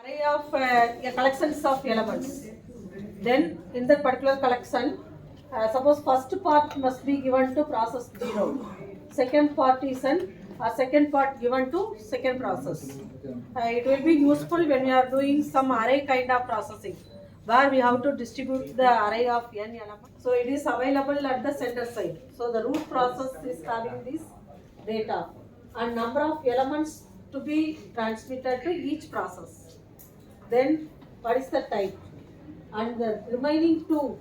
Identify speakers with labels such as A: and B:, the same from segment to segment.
A: Array of collections of elements. Then in that particular collection, suppose first part must be given to process 0. Second part is second part given to second process. It will be useful when we are doing some array kind of processing, where we have to distribute the array of n elements. So it is available at the center side. So the root process is having this data and number of elements to be transmitted to each process. Then what is the type? And the remaining two,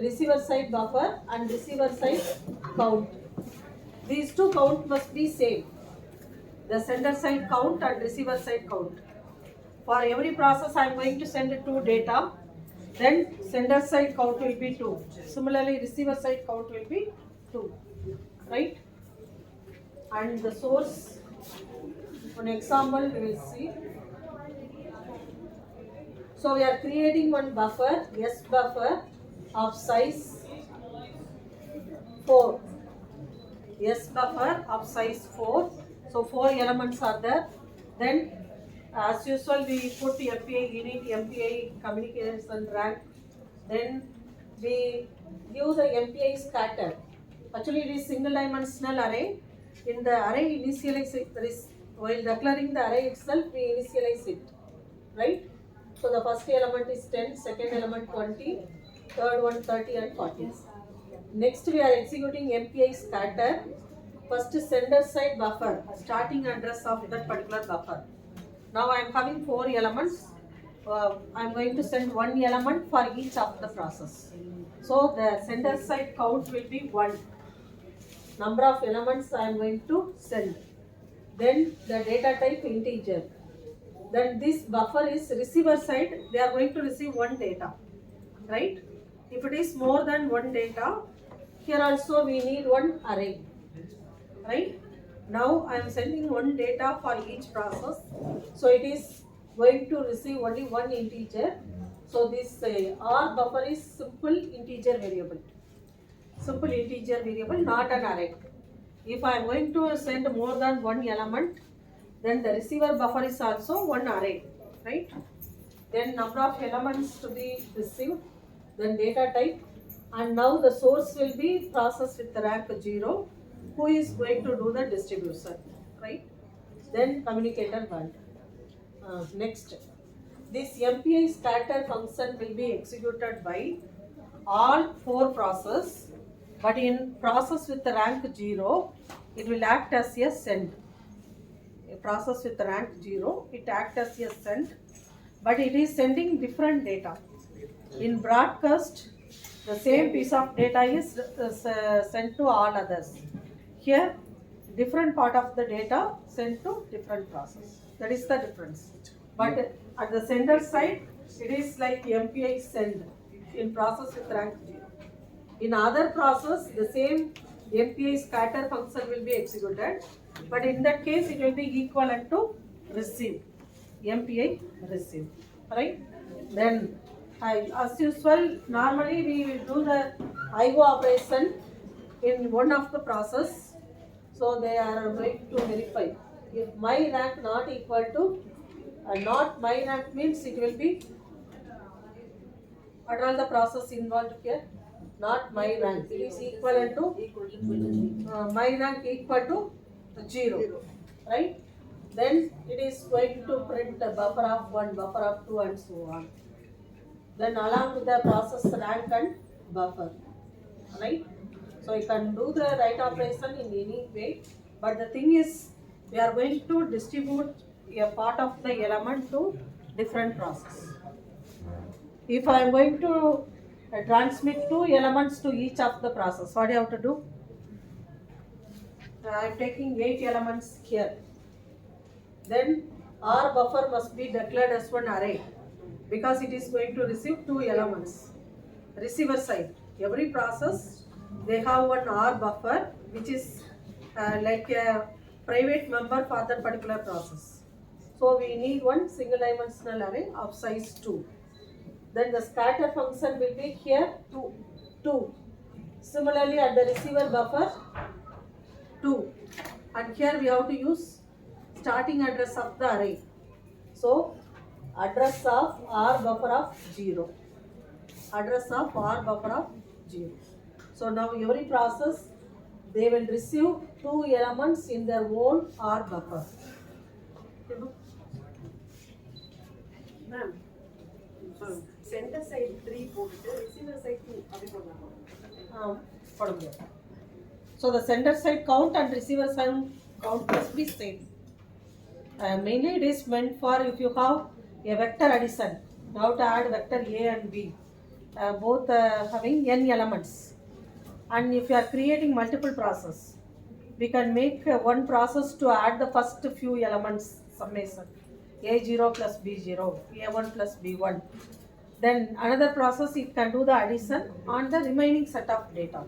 A: receiver side buffer and receiver side count. These two count must be same. The sender side count and receiver side count. For every process I am going to send 2 data. Then sender side count will be 2. Similarly receiver side count will be 2. Right? And the source, one example we will see. So we are creating one buffer, S buffer of size 4. S buffer of size 4. So 4 elements are there. Then as usual we put MPI unit, MPI communication rank. Then we give the MPI scatter. Actually it is single dimensional array. In the array initialize, while declaring the array itself we initialize it. Right? So the first element is 10, second element 20, third one 30 and 40. Next we are executing MPI scatter. First sender side buffer, starting address of that particular buffer. Now I am having 4 elements. I am going to send 1 element for each of the process. So the sender side count will be 1. Number of elements I am going to send. Then the data type integer. Then this buffer is receiver side, they are going to receive 1 data, right? If it is more than 1 data, here also we need 1 array, right? Now I am sending 1 data for each process, so it is going to receive only 1 integer. So this R buffer is simple integer variable, not an array. If I am going to send more than 1 element, then the receiver buffer is also 1 array, right? Then number of elements to be received, then data type, and now the source will be processed with the rank 0, who is going to do the distribution, right? Then communicator 1. Next, this MPI scatter function will be executed by all 4 processes, but in process with the rank 0, it will act as a send. A process with rank 0, it acts as a send, but it is sending different data. In broadcast, the same piece of data is sent to all others. Here, different part of the data sent to different process. That is the difference. But at the sender side, it is like MPI send in process with rank 0. In other process, the same MPI scatter function will be executed, but in that case it will be equivalent to receive, MPI receive, right? Then as usual, normally we will do the IO operation in one of the process. So they are going to verify if my rank not equal to not my rank means it will be what are all the process involved here? Not my rank. It is equivalent to my rank equal to 0, right? Then it is going to print a buffer of 1, buffer of 2 and so on. Then along with the process rank and buffer, right? So you can do the write operation in any way, but the thing is we are going to distribute a part of the element to different process. If I am going to transmit 2 elements to each of the process, what do you have to do? I am taking 8 elements here. Then R buffer must be declared as 1 array because it is going to receive 2 elements. Receiver side, every process they have 1 R buffer which is like a private member for that particular process. So we need 1 single dimensional array of size 2. Then the scatter function will be here 2. Similarly at the receiver buffer 2. And here we have to use starting address of the array. So address of R buffer of 0. Address of R buffer of 0. So now every process, they will receive 2 elements in their own R buffer.
B: Ma'am, sender side 3 போட்டுட்டு receiver side 2 அப்படி போடலாமா?
A: So the sender side count and receiver side count must be same. Mainly it is meant for if you have a vector addition. You have to add vector A and B, both having n elements. And if you are creating multiple process, we can make one process to add the first few elements summation. A0 plus B0, A1 plus B1. Then another process it can do the addition on the remaining set of data.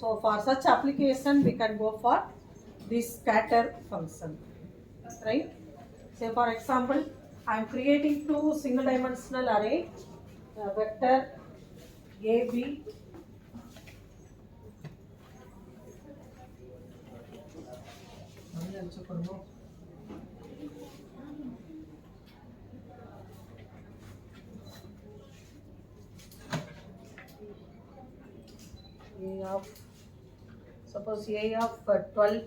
A: So for such application we can go for this scatter function, right? Say for example, I am creating 2 single dimensional array, vector AB A of, suppose A of 12,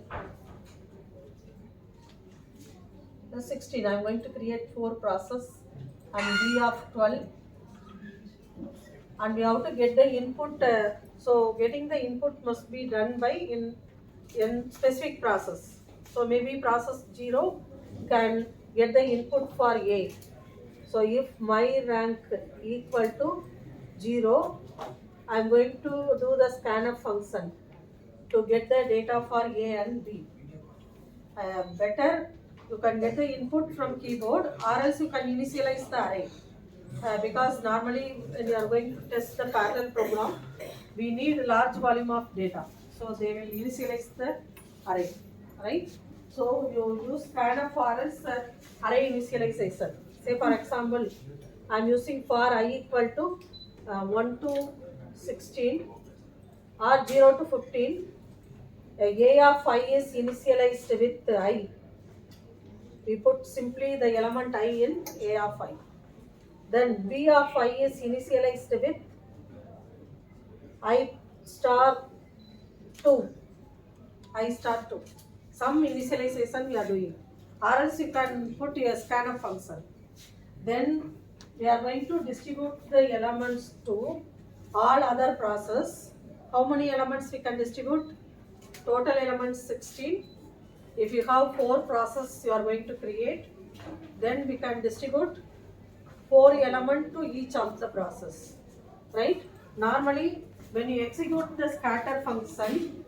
A: the 16. I am going to create 4 process and B of 12, and we have to get the input. So getting the input must be done by in specific process. So maybe process 0 can get the input for A. So if my rank equal to 0, I am going to do the scanf function to get the data for A and B. Better you can get the input from keyboard, or else you can initialize the array. Because normally when you are going to test the parallel program, we need large volume of data. So they will initialize the array, right? So you use scanf or else array initialization. Say for example, I am using for I equal to 1 to 16 or 0 to 15. A of I is initialized with I. We put simply the element I in A of I. Then B of I is initialized with I star 2. I star 2. Some initialization we are doing. Or else you can put a scanf function. Then we are going to distribute the elements to all other process. How many elements we can distribute? Total elements 16. If you have 4 process you are going to create, then we can distribute 4 elements to each of the process, right? Normally when you execute the scatter function,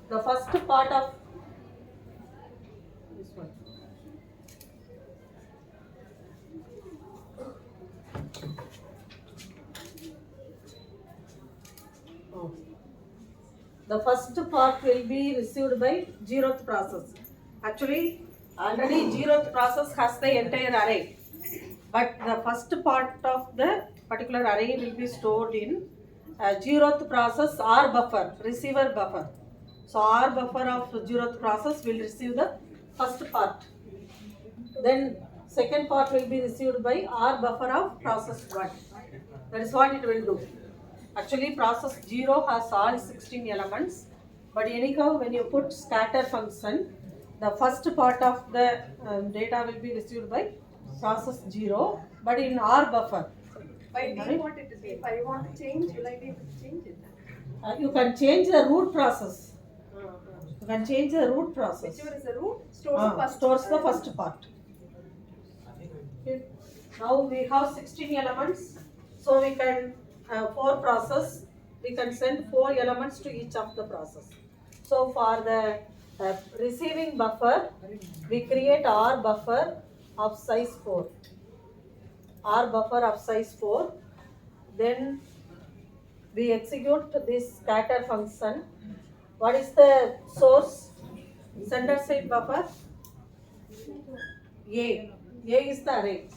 A: the first part of this one, the first part will be received by 0th process. Actually already 0th process has the entire array, but the first part of the particular array will be stored in 0th process R buffer, receiver buffer. So R buffer of 0th process will receive the first part. Then second part will be received by R buffer of process 1. That is what it will do. Actually process 0 has all 16 elements, but anyhow when you put scatter function, the first part of the data will be received by process 0, but in R buffer.
B: By default it is. If I want to change, will I be able to change it?
A: You can change the root process. You can change the root process.
B: Whichever is the root,
A: stores the first part. Okay. Now we have 16 elements, so we can 4 process, we can send 4 elements to each of the process. So for the receiving buffer, we create R buffer of size 4. R buffer of size 4. Then we execute this scatter function. What is the source? Sender side buffer A. A is the array.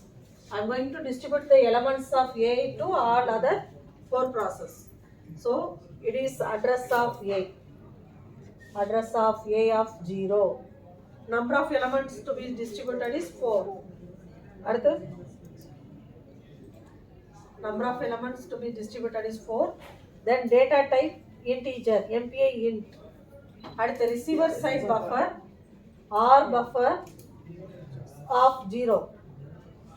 A: I am going to distribute the elements of A to all other 4 process. So it is address of A. Address of A of 0. Number of elements to be distributed is 4. Adutha, number of elements to be distributed is 4. Then data type integer, MPI int. Adutha, receiver side buffer or buffer of 0.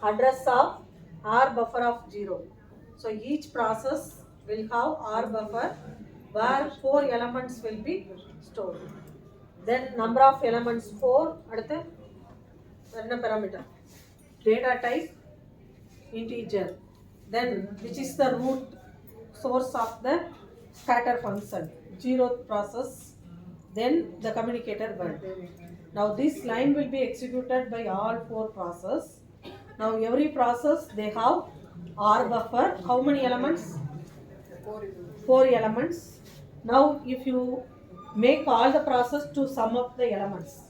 A: Address of R buffer of 0. So each process will have R buffer where 4 elements will be stored. Then number of elements 4. Adutha, parameter. Data type integer. Then which is the root source of the scatter function. 0th process. Then the communicator word. Now this line will be executed by all 4 processes. Now every process they have R buffer. How many elements? 4 elements. Now if you make all the process to sum up the elements.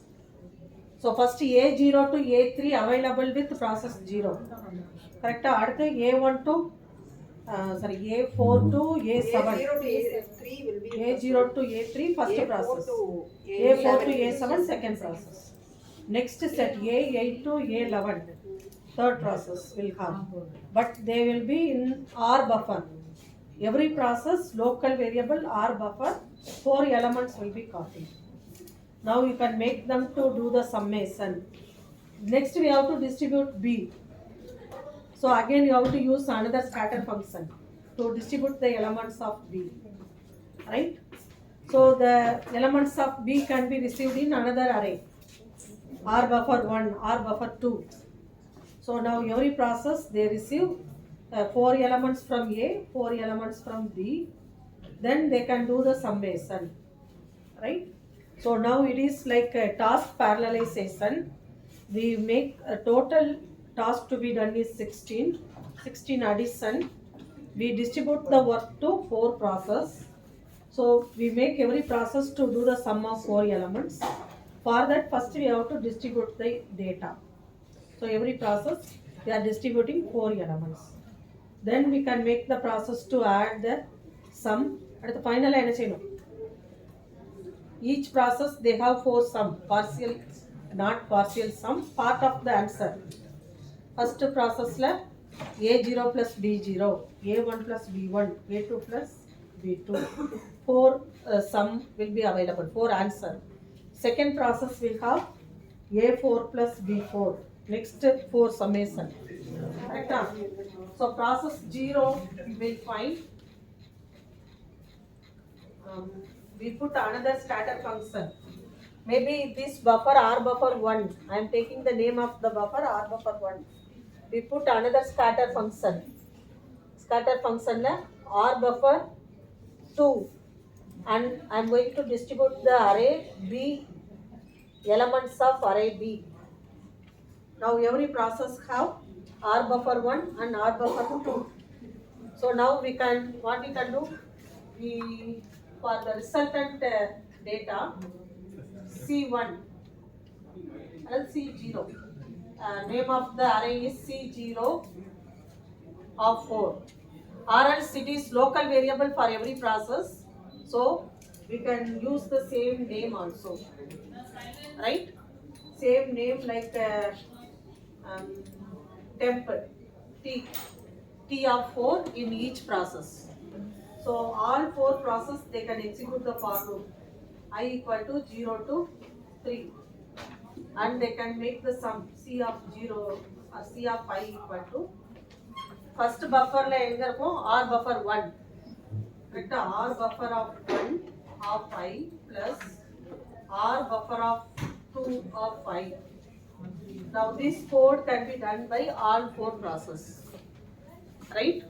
A: So first A0 to A3 available with process 0. Correct? A1 to A4 to A7.
B: A0 to A3 will be
A: A0 to A3 first process. A4 to A7 second process. Next set A8 to A11 third process will come. But they will be in R buffer. Every process local variable R buffer 4 elements will be copied. Now you can make them to do the summation. Next we have to distribute B. So again you have to use another scatter function to distribute the elements of B. Right? So the elements of B can be received in another array. R buffer 1, R buffer 2. So now every process they receive 4 elements from A, 4 elements from B. Then they can do the summation. Right? So now it is like a task parallelization. We make a total task to be done is 16 addition. We distribute the work to 4 processes. So we make every process to do the sum of 4 elements. For that first we have to distribute the data. So every process we are distributing 4 elements. Then we can make the process to add the sum. At the final each process they have 4 sum, partial, not partial sum, part of the answer. First process la A0 plus B0, A1 plus B1, A2 plus B2. 4 sum will be available, 4 answer. Second process will have A4 plus B4. Next 4 summation. Correct? So process 0 will find. We put another scatter function. Maybe this buffer R buffer 1. I am taking the name of the buffer R buffer 1. We put another scatter function. Scatter function la R buffer 2. And I am going to distribute the array B, elements of array B. Now every process have R buffer 1 and R buffer 2. So now we can, what we can do? We, for the resultant data, C1 and C0. Name of the array is C0 of 4. Or else it is local variable for every process. So we can use the same name also. Right? Same name like temp T of 4 in each process. So all 4 processes they can execute the for loop I equal to 0 to 3 and they can make the sum C of 0 or C of I equal to first buffer la R buffer 1 correct R buffer of 1 of I plus R buffer of 2 of I. Now this code can be done by all 4 processes. Right?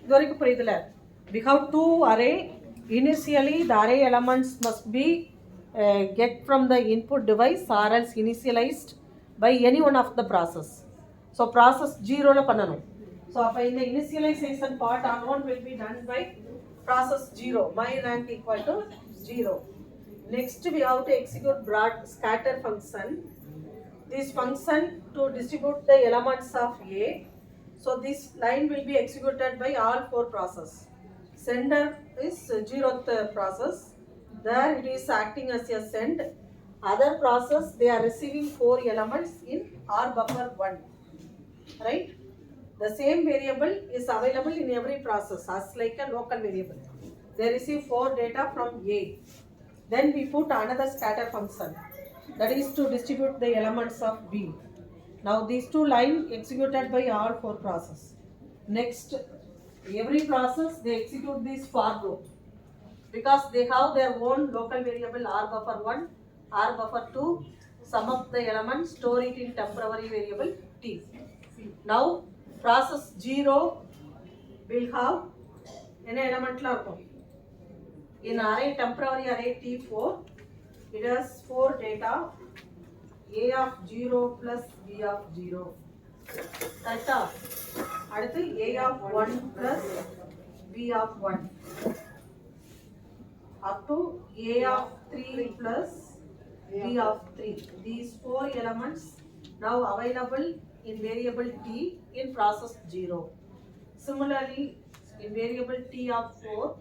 A: We have 2 array. Initially the array elements must be get from the input device or else initialized by any one of the process. So process 0 la pannanum. So in the initialization part unknown will be done by process 0. My rank equal to 0. Next we have to execute broad scatter function. This function to distribute the elements of A. So this line will be executed by all 4 processes. Sender is 0th process. There it is acting as a send Other process, they are receiving 4 elements in R buffer 1, right? The same variable is available in every process as like a local variable. They receive 4 data from A. Then we put another scatter function, that is to distribute the elements of B. Now these two lines executed by all 4 processes. Next, every process they execute this for loop because they have their own local variable R buffer 1, R buffer 2, sum of the elements, store it in temporary variable T. Now process 0 will have any element in array temporary array T4. It has 4 data, A of 0 plus B of 0. Correct? அடுத்து A of 1 plus B of 1. Up to A of 3 plus B of 3. These 4 elements now available in variable T in process 0. Similarly, in variable T of 4,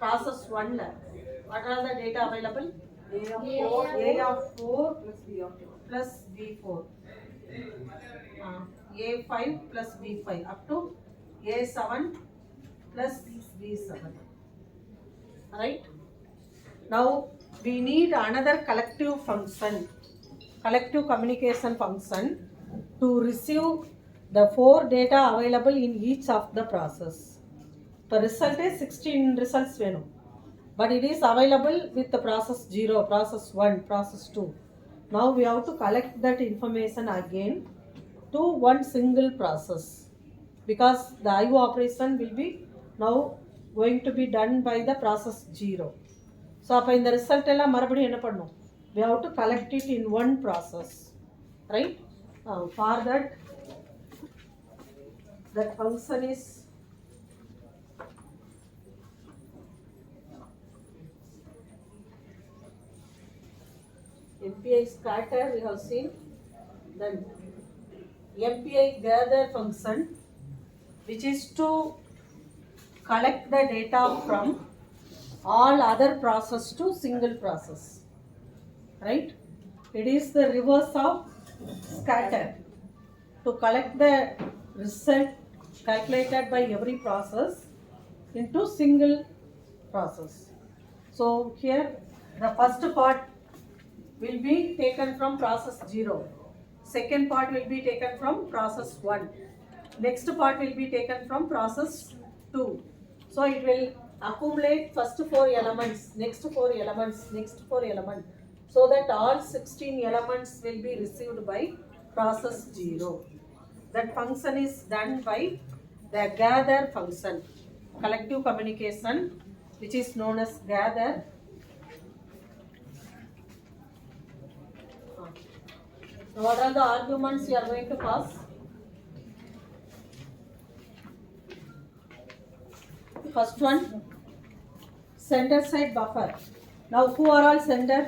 A: process 1, what are the data available? A of 4 plus B4. A5 plus B5 up to A7 plus B7. Right? Now we need another collective function, collective communication function to receive the 4 data available in each of the process. The result is 16 results venum, but it is available with the process 0, process 1, process 2. Now we have to collect that information again to one single process because the IO operation will be now going to be done by the process 0. So அப்போ இந்த result எல்லாம் மறுபடியும் என்ன பண்ணும்? We have to collect it in one process, right? For that function is MPI scatter, we have seen. Then MPI gather function, which is to collect the data from all other process to single process, right? It is the reverse of scatter, to collect the result calculated by every process into single process. So here the first part will be taken from process 0, second part will be taken from process 1, next part will be taken from process 2. So it will accumulate first 4 elements, next 4 elements, next 4 elements, so that all 16 elements will be received by process 0. That function is done by the gather function, collective communication, which is known as gather. Now what are the arguments you are going to pass? First one, sender side buffer. Now who are all sender?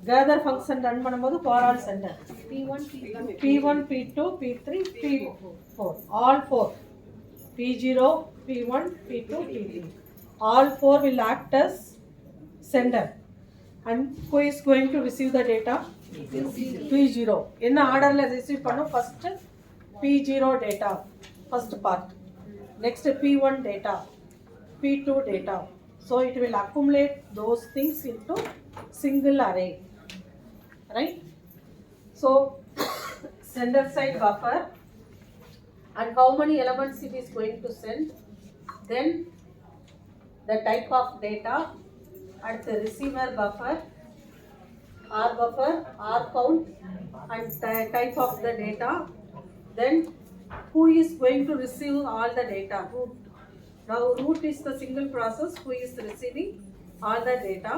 A: Gather function run பண்ணும்போது who are all sender? P1, P2, P3, P4. All 4. P0, P1, P2, P3. All 4 will act as sender. And who is going to receive the data? P0. In order la receive பண்ணும் first P0 data, first part. Next P1 data, P2 data. So it will accumulate those things into single array, right? So sender side buffer, and how many elements it is going to send, then the type of data, at the receiver buffer, R buffer, R count, and type of the data, then who is going to receive all the data? Root. Now root is the single process who is receiving all the data.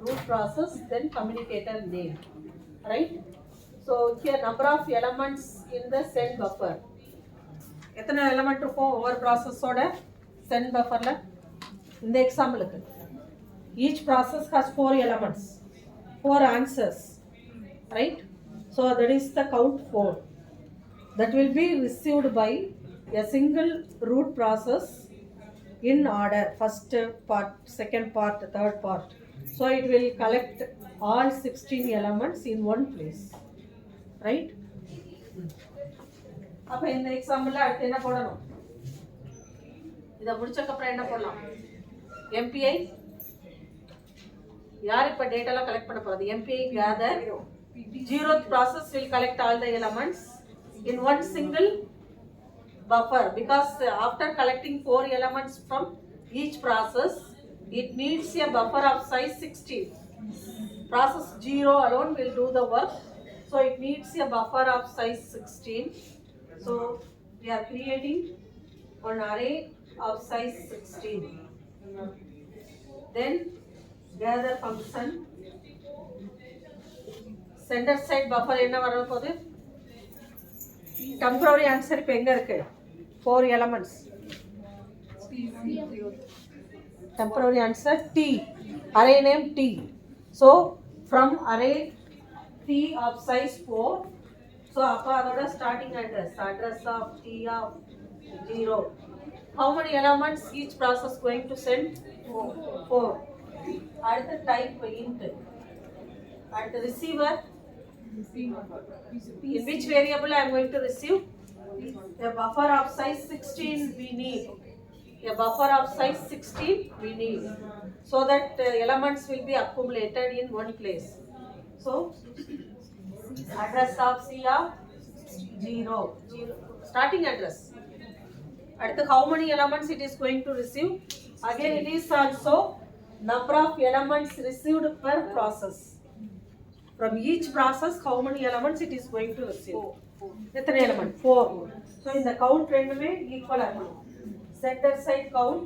A: Root process, then communicator name, right? So here number of elements in the send buffer. எத்தனை element இருக்கும் ஒவ்வொரு ப்ராசஸோட send பஃபரில்? இந்த எக்ஸாம்பிளுக்கு each process has 4 elements, 4 answers, right? So that is the count 4. That will be received by a single root process in order, first part, second part, third part. So it will collect all 16 elements in one place, right? அப்ப இந்த எக்ஸாம்பிள்ல அடுத்து என்ன போடணும்? இத முடிச்சக்க அப்புறம் என்ன போடலாம்? MPI யார் இப்ப டேட்டால கலெக்ட் பண்ண போறது? MPI gather. Zeroth process will collect all the elements in one single buffer, because after collecting 4 elements from each process, it needs a buffer of size 16. Process 0 alone will do the work, so it needs a buffer of size 16. So we are creating an array of size 16. Then gather function, center side buffer என்ன வர போகுது? Temporary answer இப்ப எங்க இருக்கு? 4 elements. Temporary answer T. Array name T. So from array T of size 4. So அப்ப அதோட starting address of T of 0. How many elements each process going to send? 4. அடுத்த type int. At the receiver, in which variable I am going to receive? A buffer of size 16 we need. A buffer of size 16 we need, so that elements will be accumulated in one place. So address of C of 0, starting address. At the how many elements it is going to receive? Again it is also number of elements received per process. From each process, how many elements it is going to receive? 4 elements. 4. So in the count ரெண்டுமே equal ஆகணும். Sender side count,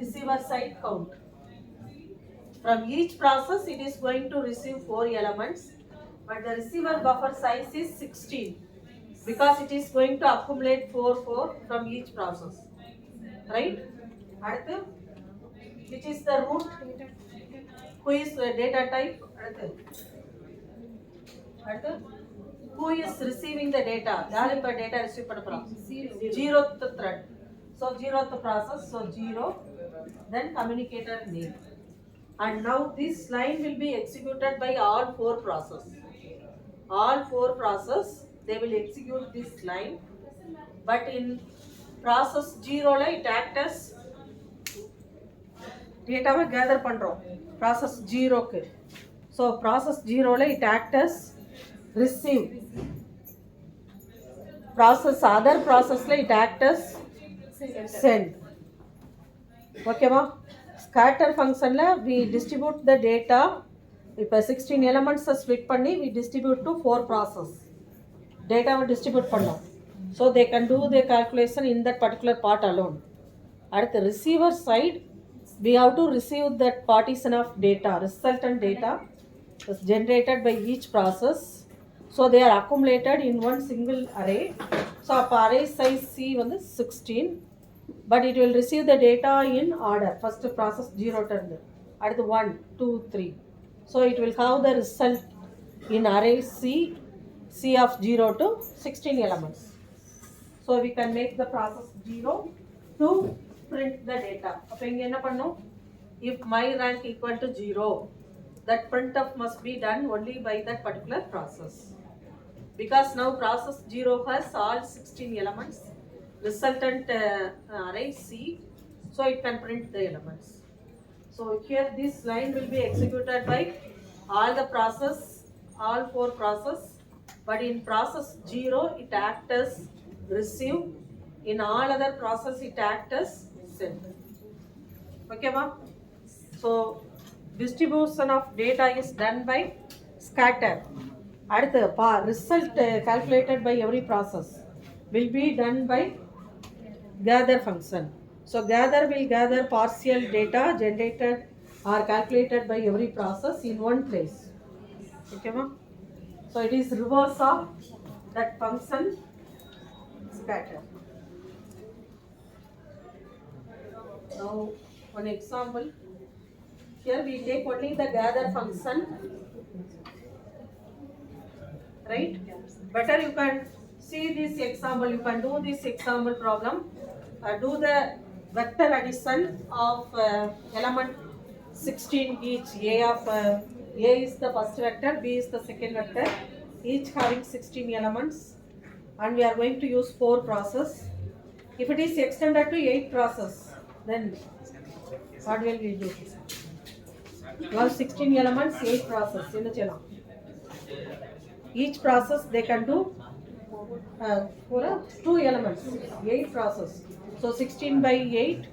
A: receiver side count. From each process, it is going to receive 4 elements, but the receiver buffer size is 16, because it is going to accumulate 4 from each process, right? அடுத்து, which is the root? Who is the data type? Who is receiving the data? யார் இப்ப data receive பண்ண போறா? 0th thread. So 0th process, so 0, then communicator name. And now this line will be executed by all 4 processes. All 4 processes, they will execute this line. But in process 0 la it act as data va gather பண்றோம். Process 0 க்கு. So process 0 la it act as receive. Process other process la it act as send. Okay ma? Scatter function la we distribute the data. இப்ப 16 elements split பண்ணி we distribute to 4 process. Data va distribute பண்ணோம். So they can do their calculation in that particular part alone. At the receiver side, we have to receive that partition of data, resultant data is generated by each process. So they are accumulated in one single array. So array size C வந்து 16, but it will receive the data in order. First process 0 turn, at the 1, 2, 3. So it will have the result in array C of 0 to 16 elements. So we can make the process 0 to print the data. அப்ப இங்க என்ன பண்ணோம்? If my rank equal to 0, that printf must be done only by that particular process. Because now process 0 has all 16 elements, resultant array C, so it can print the elements. So here this line will be executed by all the process, all 4 process, but in process 0 it acts as receive, in all other process it acts as send. Okay ma? So distribution of data is done by scatter. அடுத்து result calculated by every process will be done by gather function. So gather will gather partial data generated or calculated by every process in one place. Okay ma? So it is reverse of that function scatter. Now one example. Here we take only the gather function, right? Better you can see this example, you can do this example problem. Do the vector addition of element 16 each. A is the first vector, B is the second vector, each having 16 elements, and we are going to use 4 process. If it is extended to 8 process, then what will we do? You have 16 elements, 8 process. Each process they can do for 2 elements, 8 process. So 16 by 8,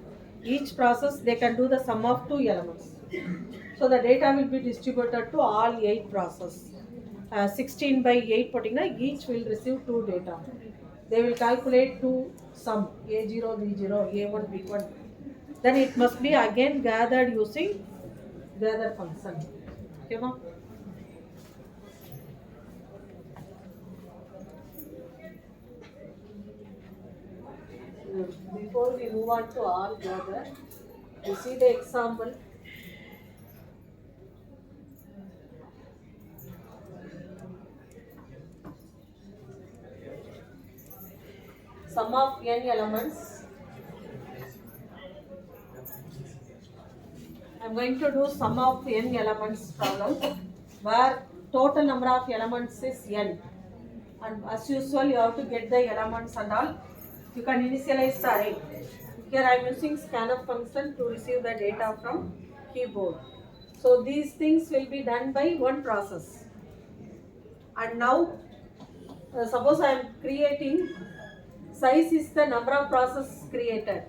A: each process they can do the sum of 2 elements. So the data will be distributed to all 8 process. 16 by 8 potting, each will receive 2 data. They will calculate to sum A0, B0, A1, B1. Then it must be again gathered using gather function. Okay, ma'am? Before we move on to all gather, you see the example. Sum of n elements. I am going to do sum of n elements problem where total number of elements is n, and as usual you have to get the elements and all. You can initialize the array. Here I am using scanf function to receive the data from keyboard. So these things will be done by one process. And now suppose I am creating, size is the number of process created.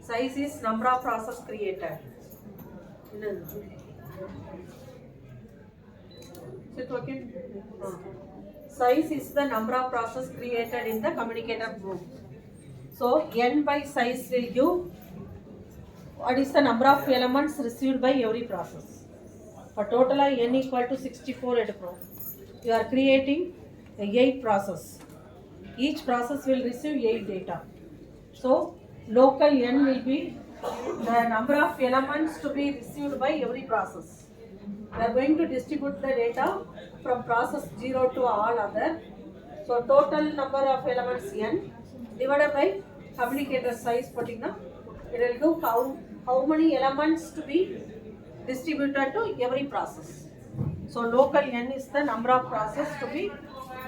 A: Size is number of process created. Is it okay? Size is the number of process created in the communicator group. So n by size will give what is the number of elements received by every process. For total n equal to 64 at pro. You are creating 8 process. Each process will receive 8 data. So local n will be the number of elements to be received by every process. We are going to distribute the data from process 0 to all other. So total number of elements n divided by communicator size putting up. It will give how many elements to be distributed to every process. So local n is the number of process to be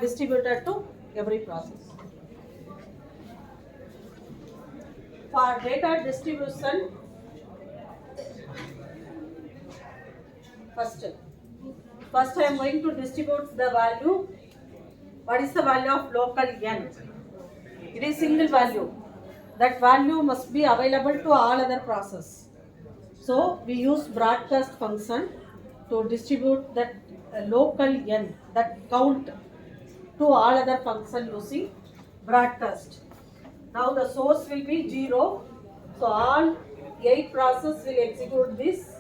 A: distributed to every process. For data distribution, first I am going to distribute the value. What is the value of local n? It is single value. That value must be available to all other process. So we use broadcast function to distribute that local n, that count, to all other function using broadcast. Now the source will be 0. So all 8 process will execute this,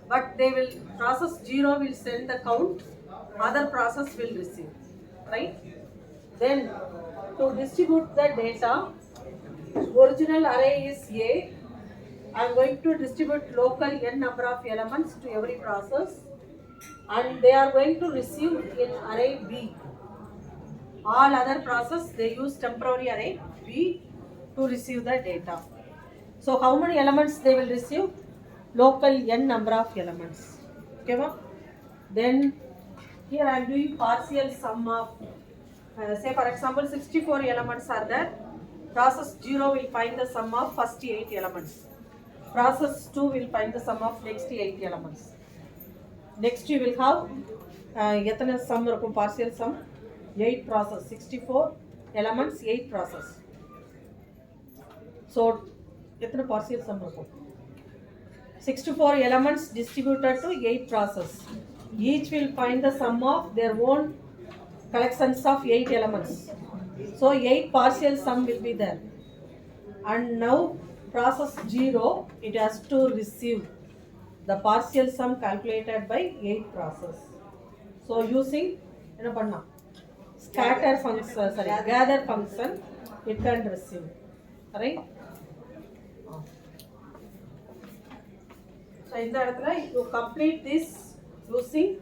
A: but they will, process 0 will send the count, other process will receive, right? Then to distribute the data, original array is A. I am going to distribute local n number of elements to every process, and they are going to receive in array B. All other process they use temporary array B to receive the data. So how many elements they will receive? Local n number of elements. Okay, ma'am? Then here I am doing partial sum of, say for example 64 elements are there. Process 0 will find the sum of first 8 elements. Process 2 will find the sum of next 8 elements. Next you will have sum partial sum 8 process, 64 elements, 8 process. So partial sum 64 elements distributed to 8 process. Each will find the sum of their own collections of 8 elements. So 8 partial sum will be there. And now process 0, it has to receive the partial sum calculated by 8 process. So using gather function, it can receive, right? So in the you complete this using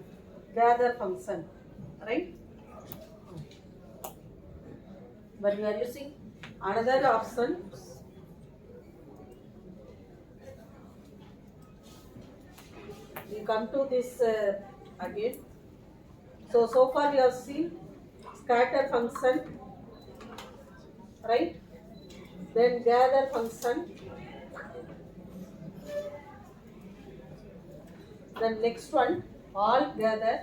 A: gather function, right? But we are using another option. we come to this again. So far we have seen scatter function, right? Then gather function. Then next one, all gather.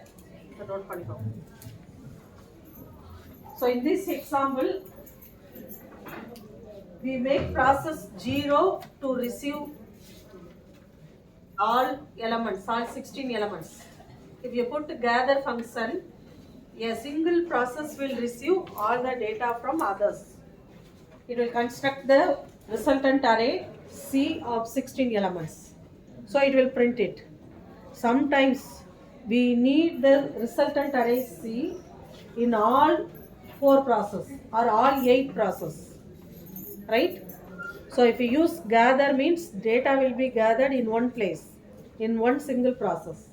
A: Note paniko. So in this example, we make process 0 to receive all elements, all 16 elements. If you put gather function, a single process will receive all the data from others. It will construct the resultant array C of 16 elements. So it will print it. Sometimes we need the resultant array C in all 4 processes or all 8 processes, right? So if you use gather means data will be gathered in one place, in one single process.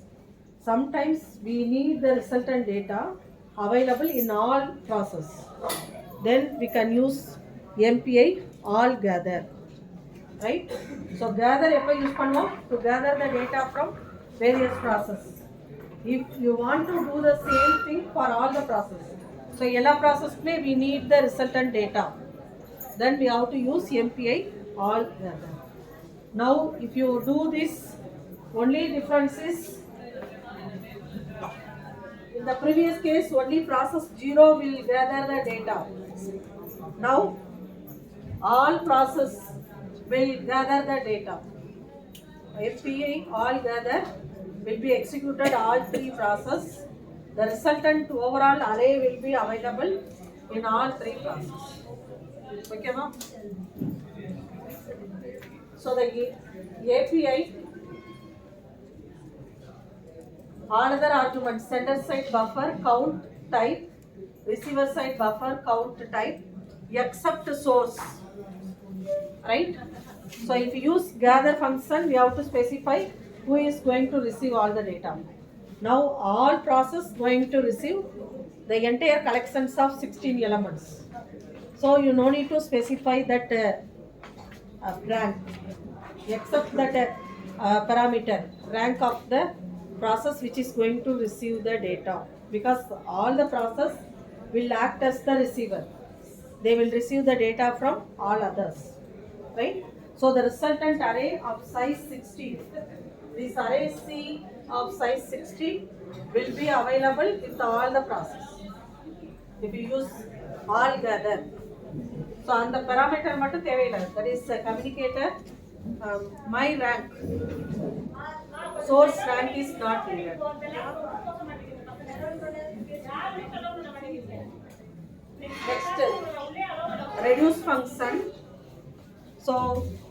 A: Sometimes we need the resultant data available in all processes. Then we can use MPI all gather, right? So gather எப்போ use பண்ணுவோம்? To gather the data from various processes. If you want to do the same thing for all the processes, so எல்லா processக்குமே we need the resultant data. Then we have to use MPI all gather. Now if you do this, only difference is in the previous case only process 0 will gather the data. Now all process will gather the data. MPI all gather will be executed all 3 processes. The resultant overall array will be available in all 3 processes. Okay, ma'am? So the API, all other arguments, sender side buffer, count, type, receiver side buffer, count, type, except source, right? So if you use gather function, we have to specify who is going to receive all the data. Now all process going to receive the entire collections of 16 elements. So you no need to specify that rank, except that parameter rank of the process which is going to receive the data, because all the process will act as the receiver. They will receive the data from all others, right? So the resultant array of size 16, this array C of size 16 will be available with all the process if you use all gather. So on the parameter மட்டும் தேவையில்லை, that is communicator my rank, source rank is not needed. Next, reduce function. So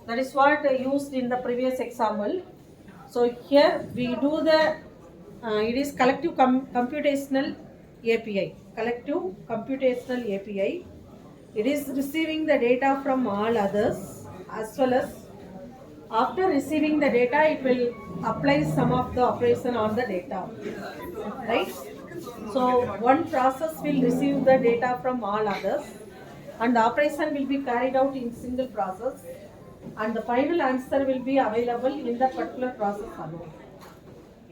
A: that is what I used in the previous example. So here we do the it is collective computational API. Collective computational API. It is receiving the data from all others, as well as after receiving the data, it will apply some of the operation on the data, right? So one process will receive the data from all others, and the operation will be carried out in single process, and the final answer will be available in the particular process alone,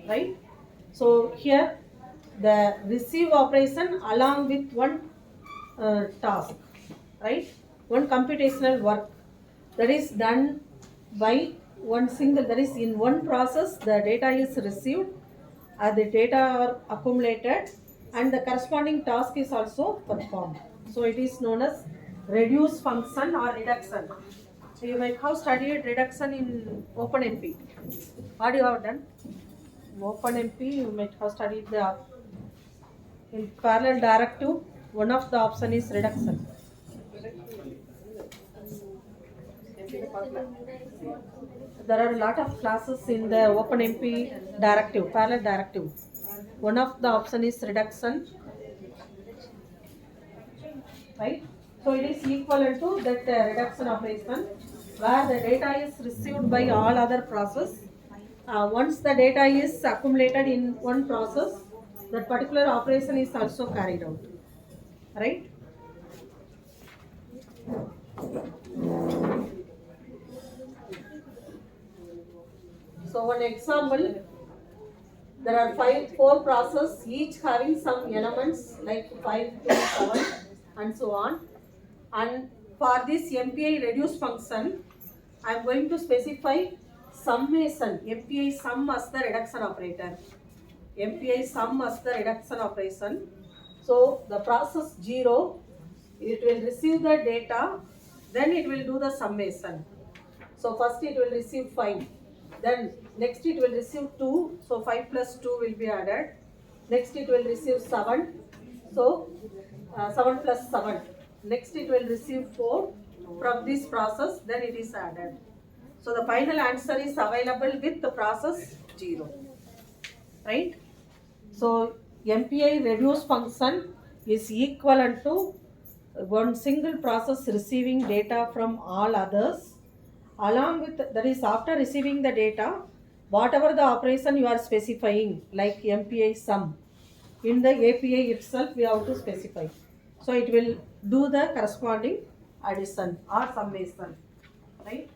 A: right? So here the receive operation along with one task, right? One computational work that is done by one single, that is in one process the data is received, the data are accumulated, and the corresponding task is also performed. So it is known as reduce function or reduction. So you might have studied reduction in OpenMP. What you have done? OpenMP you might have studied the in parallel directive, one of the option is reduction. There are a lot of classes in the OpenMP directive, parallel directive. One of the option is reduction, right? So it is equivalent to that reduction operation where the data is received by all other process. Once the data is accumulated in one process, that particular operation is also carried out, right? So one example, there are four processes, each having some elements like 5 to 7 and so on. And for this MPI reduce function, I am going to specify summation, MPI sum as the reduction operator. MPI sum as the reduction operation. So the process 0, it will receive the data, then it will do the summation. So first it will receive 5, then next it will receive 2, so 5 plus 2 will be added. Next it will receive 7, so 7 plus 7. Next it will receive 4 from this process, then it is added. So the final answer is available with the process 0, right? So MPI reduce function is equivalent to one single process receiving data from all others, along with, that is after receiving the data, whatever the operation you are specifying, like MPI sum, in the API itself we have to specify. So it will do the corresponding addition or summation, right?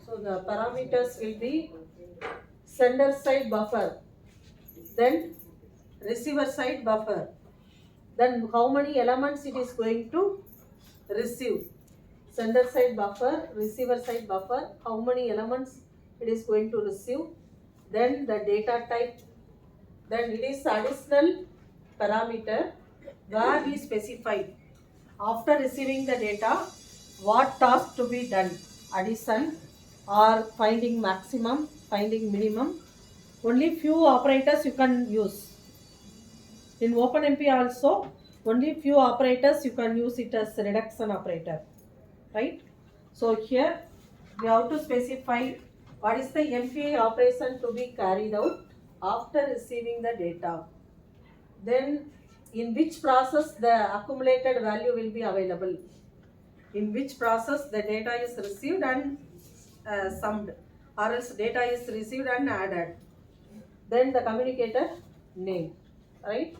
A: So the parameters will be sender side buffer, then receiver side buffer, then how many elements it is going to receive. Sender side buffer, receiver side buffer, how many elements it is going to receive, then the data type, then it is additional parameter where we specify after receiving the data what task to be done, addition or finding maximum, finding minimum. Only few operators you can use. In OpenMP also, only few operators you can use it as reduction operator, right? So here we have to specify what is the MPI operation to be carried out after receiving the data. Then in which process the accumulated value will be available. In which process the data is received and summed, or else data is received and added. Then the communicator name, right?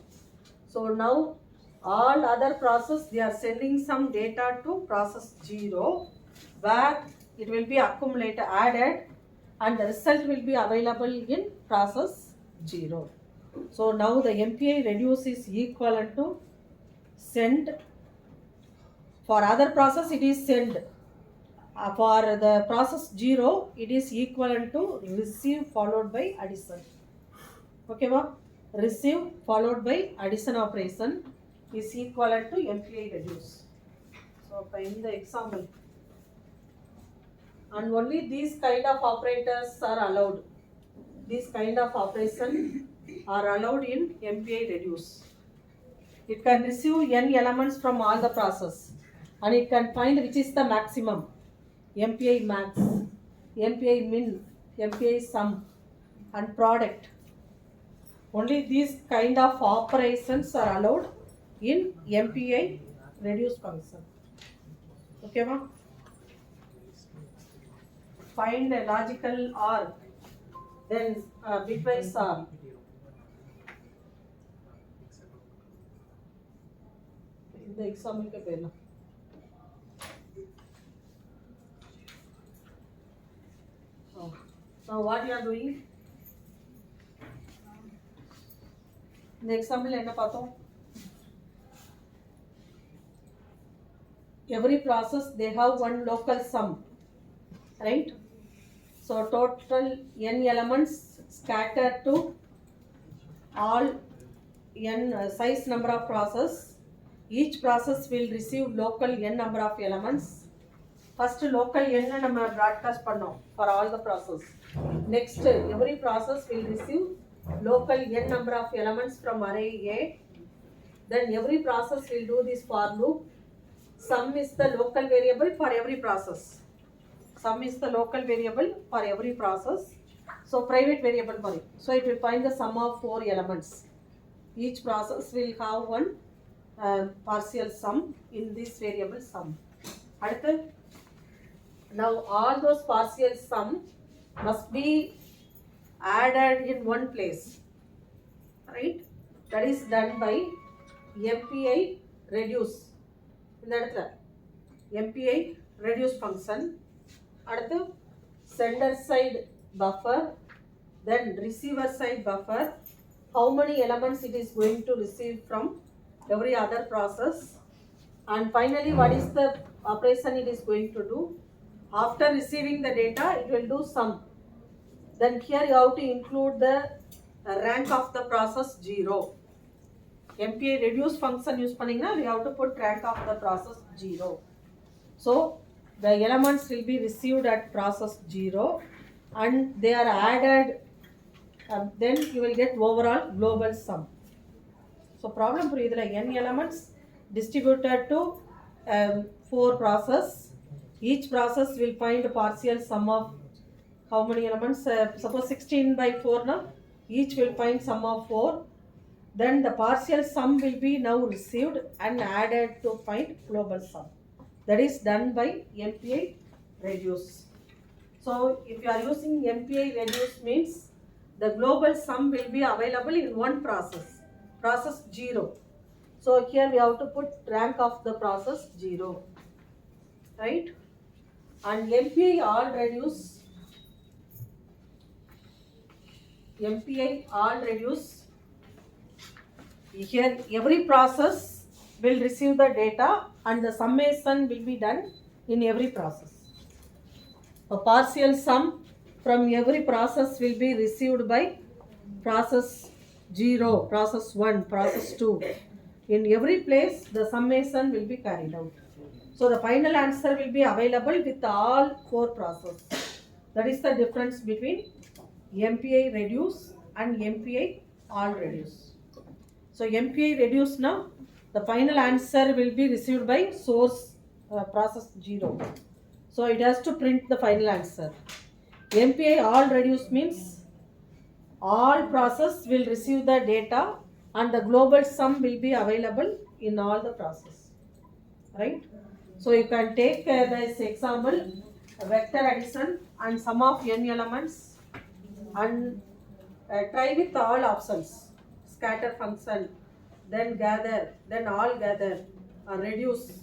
A: So now all other process, they are sending some data to process 0 where it will be accumulated, added, and the result will be available in process 0. So now the MPI reduce is equivalent to send. For other process it is send. For the process 0, it is equivalent to receive followed by addition. Okay, ma? Receive followed by addition operation is equivalent to MPI reduce. So find the example. And only these kind of operators are allowed. These kind of operation are allowed in MPI reduce. It can receive n elements from all the process, and it can find which is the maximum, MPI max, MPI min, MPI sum, and product. Only these kind of operations are allowed in MPI reduce function. Okay, ma? Find a logical OR, then bitwise OR. The example ke pehla. Now what you are doing? The example enna paathom. Every process they have one local sum, right? So total n elements scattered to all n size number of process. Each process will receive local n number of elements. First local n நம்ம broadcast பண்ணோம் for all the process. Next every process will receive local n number of elements from array A. Then every process will do this for loop. Sum is the local variable for every process. Sum is the local variable for every process. So private variable for it. So it will find the sum of 4 elements. Each process will have one partial sum in this variable sum. Now all those partial sum must be added in one place, right? That is done by MPI reduce. In the MPI reduce function. sender side buffer, then receiver side buffer, how many elements it is going to receive from every other process, and finally what is the operation it is going to do. After receiving the data, it will do sum. Then here you have to include the rank of the process 0. MPI reduce function use pannina, we have to put rank of the process 0. So the elements will be received at process 0 and they are added, then you will get overall global sum. So problem puriyudhula, n elements distributed to 4 process. Each process will find a partial sum of how many elements? Suppose 16 by 4 now. Each will find sum of 4. Then the partial sum will be now received and added to find global sum. That is done by MPI reduce. So if you are using MPI reduce means the global sum will be available in one process, process 0. So here we have to put rank of the process 0, right? And MPI all reduce, here every process will receive the data and the summation will be done in every process. A partial sum from every process will be received by process 0, process 1, process 2. In every place, the summation will be carried out. So the final answer will be available with all 4 processes. That is the difference between MPI reduce and MPI all reduce. So MPI reduce now, the final answer will be received by source process 0. So it has to print the final answer. MPI all reduce means all process will receive the data and the global sum will be available in all the process, right? So you can take this example, vector addition and sum of n elements, and try with all options, scatter function, then gather, then all gather, reduce,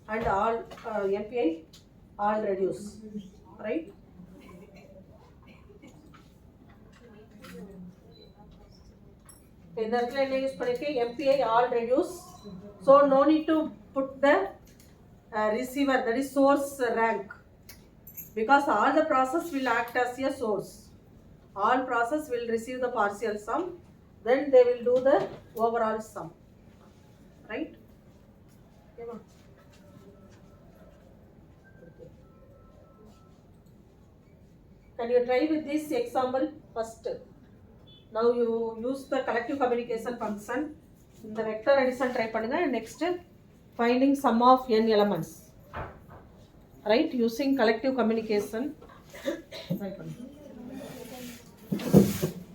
A: and all MPI all reduce, right? In the use MPI all reduce, so no need to put the receiver, that is source rank, because all the process will act as a source. All process will receive the partial sum, then they will do the overall sum, right? Can you try with this example first? Now you use the collective communication function. In the vector addition try pannunga, and next finding sum of n elements, right? Using collective communication.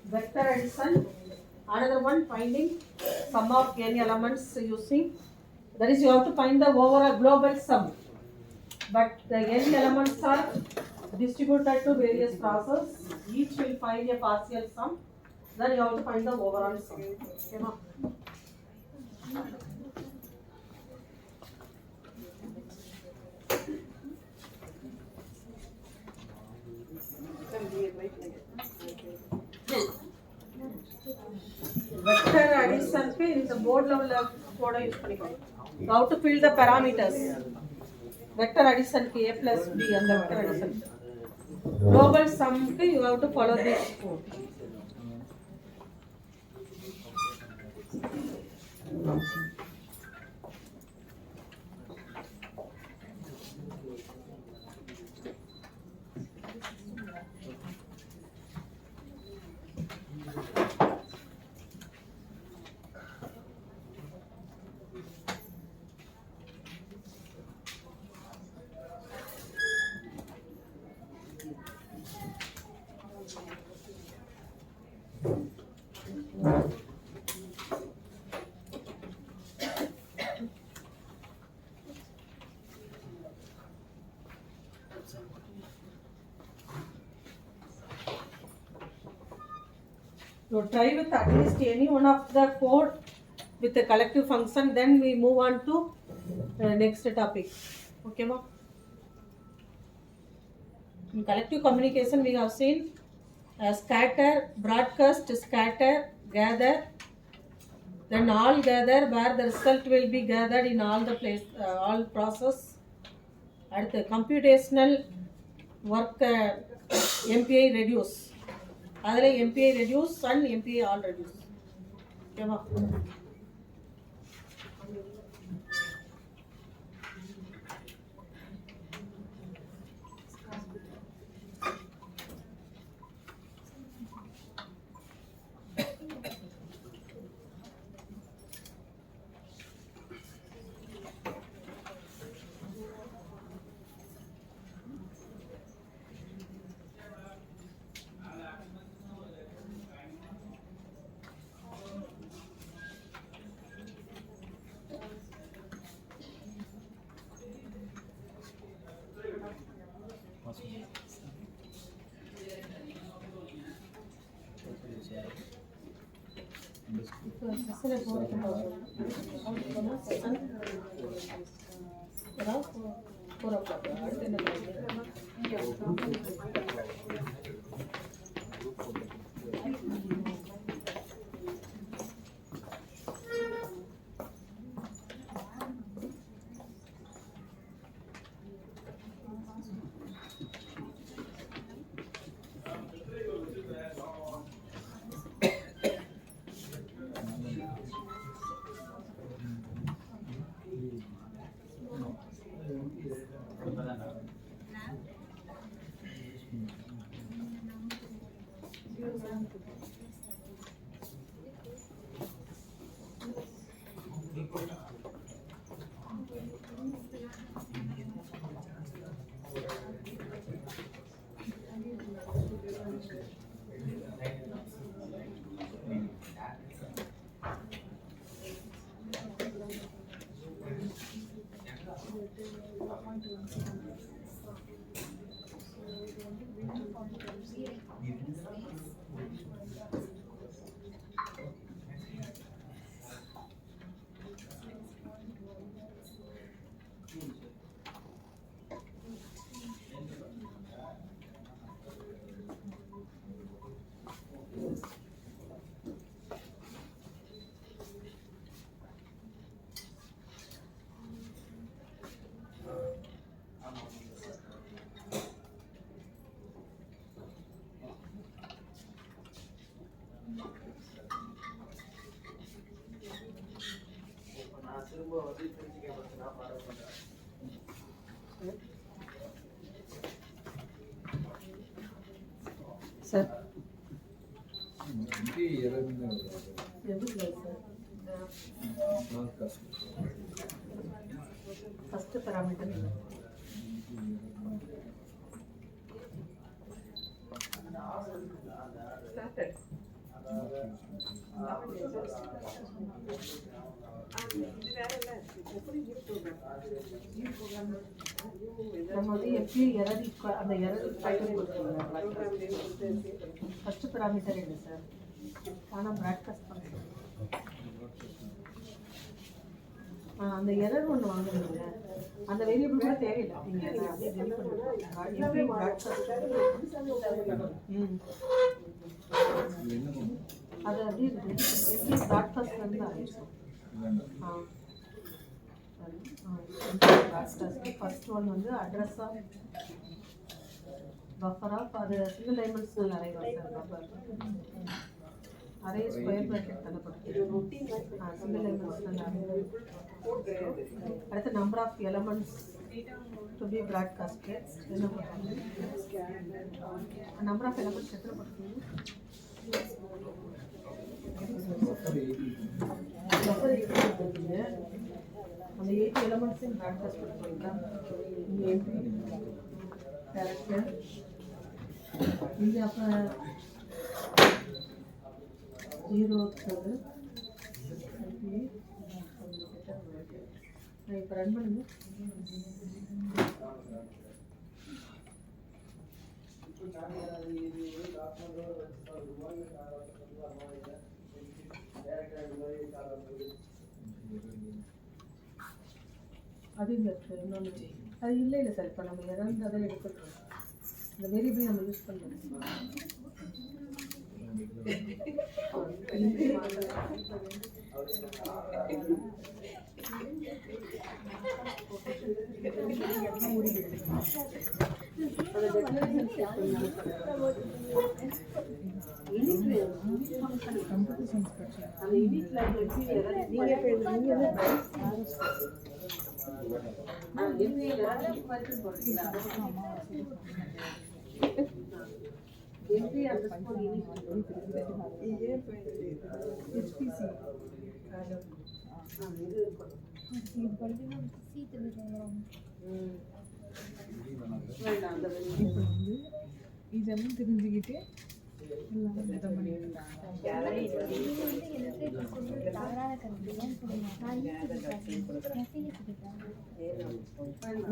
A: Vector addition. Another one, finding sum of n elements using, that is you have to find the overall global sum, but the n elements are distributed to various processes, each will find a partial sum, then you have to find the overall sum. Okay, ma? Vector addition pe in the board level code use paniko. How to fill the parameters. Vector addition ke a plus b and the vector addition. Global sum ke you have to follow this code. So try with at least any one of the code with the collective function, then we move on to next topic. Okay, ma? In collective communication, we have seen scatter, broadcast, scatter, gather, then all gather, where the result will be gathered in all the place, all process. At the computational work, MPI reduce. Other MPI reduce and MPI all reduce. Okay, sir. First parameter. Started. நம்ம வந்து எப்படி error அந்த error file கொடுத்துருங்க. First parameter என்ன sir? ஆனா broadcast பண்ணுங்க. அந்த error ஒன்று வாங்குறீங்க, அந்த வேரியபிள் கூட தேவையில்லை. நீங்க அப்படியே டெலிட் பண்ணுங்க. எப்படி பிராட்காஸ்ட் அது அப்படியே எப்படி பிராட்காஸ்ட் வந்து ஆரம்பிச்சோம். ஃபர்ஸ்ட் ஒன் வந்து அட்ரஸ் ஆஃப் பஃபர் ஆஃப் அது single dimensional array sir. Buffer array square bracket தரப்படுது. Single dimensional array. அடுத்து number of elements to be broadcasted. என்ன பண்ணுறது? நம்பர் ஆஃப் எலமெண்ட்ஸ் எத்தனை பண்ணுறது? பஃபர் 8 அந்த 8 எலமெண்ட்ஸையும் பிராட்காஸ்ட் பண்ணுறீங்களா? கேரக்டர் இது அப்போ 0 இருக்குது. நான் இப்போ ரன் பண்ணுங்க. அது இல்லை இன்னொன்று அது இல்லை சார். இப்போ நம்ம இறந்ததை எடுத்துக்கிறோம். The variable நம்ம யூஸ் பண்ணலாம்.
C: இதெல்லாம் தெரிஞ்சுக்கிட்டு எல்லாமே சுத்தம் பண்ணிட்டு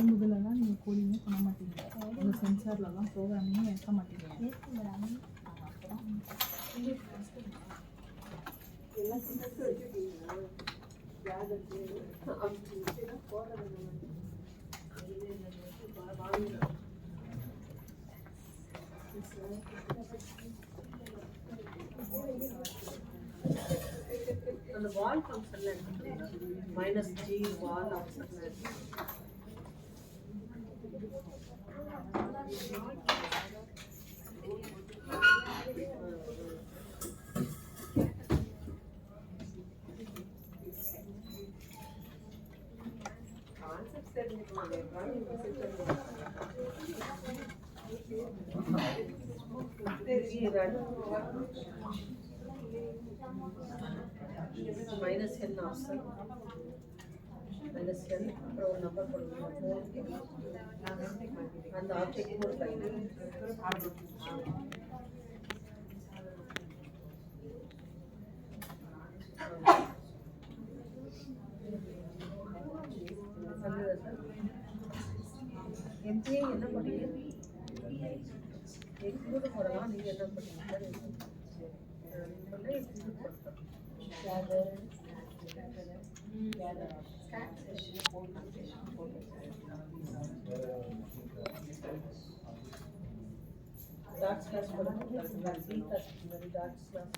C: உங்களெல்லாம் நீங்கள் கோடிங்கே பண்ண மாட்டீங்க, உங்கள் சென்சார்லலாம் ப்ரோக்ராமிங்கே வைக்க மாட்டீங்க.
A: And the wall function minus G wall option. Minus n option. Minus n pro number and the object code file. MPA என்ன பண்ணீங்க? எக்ஸ்க்ளூட் போடலாம், நீங்க என்ன பண்ணீங்க? Dots class dots class.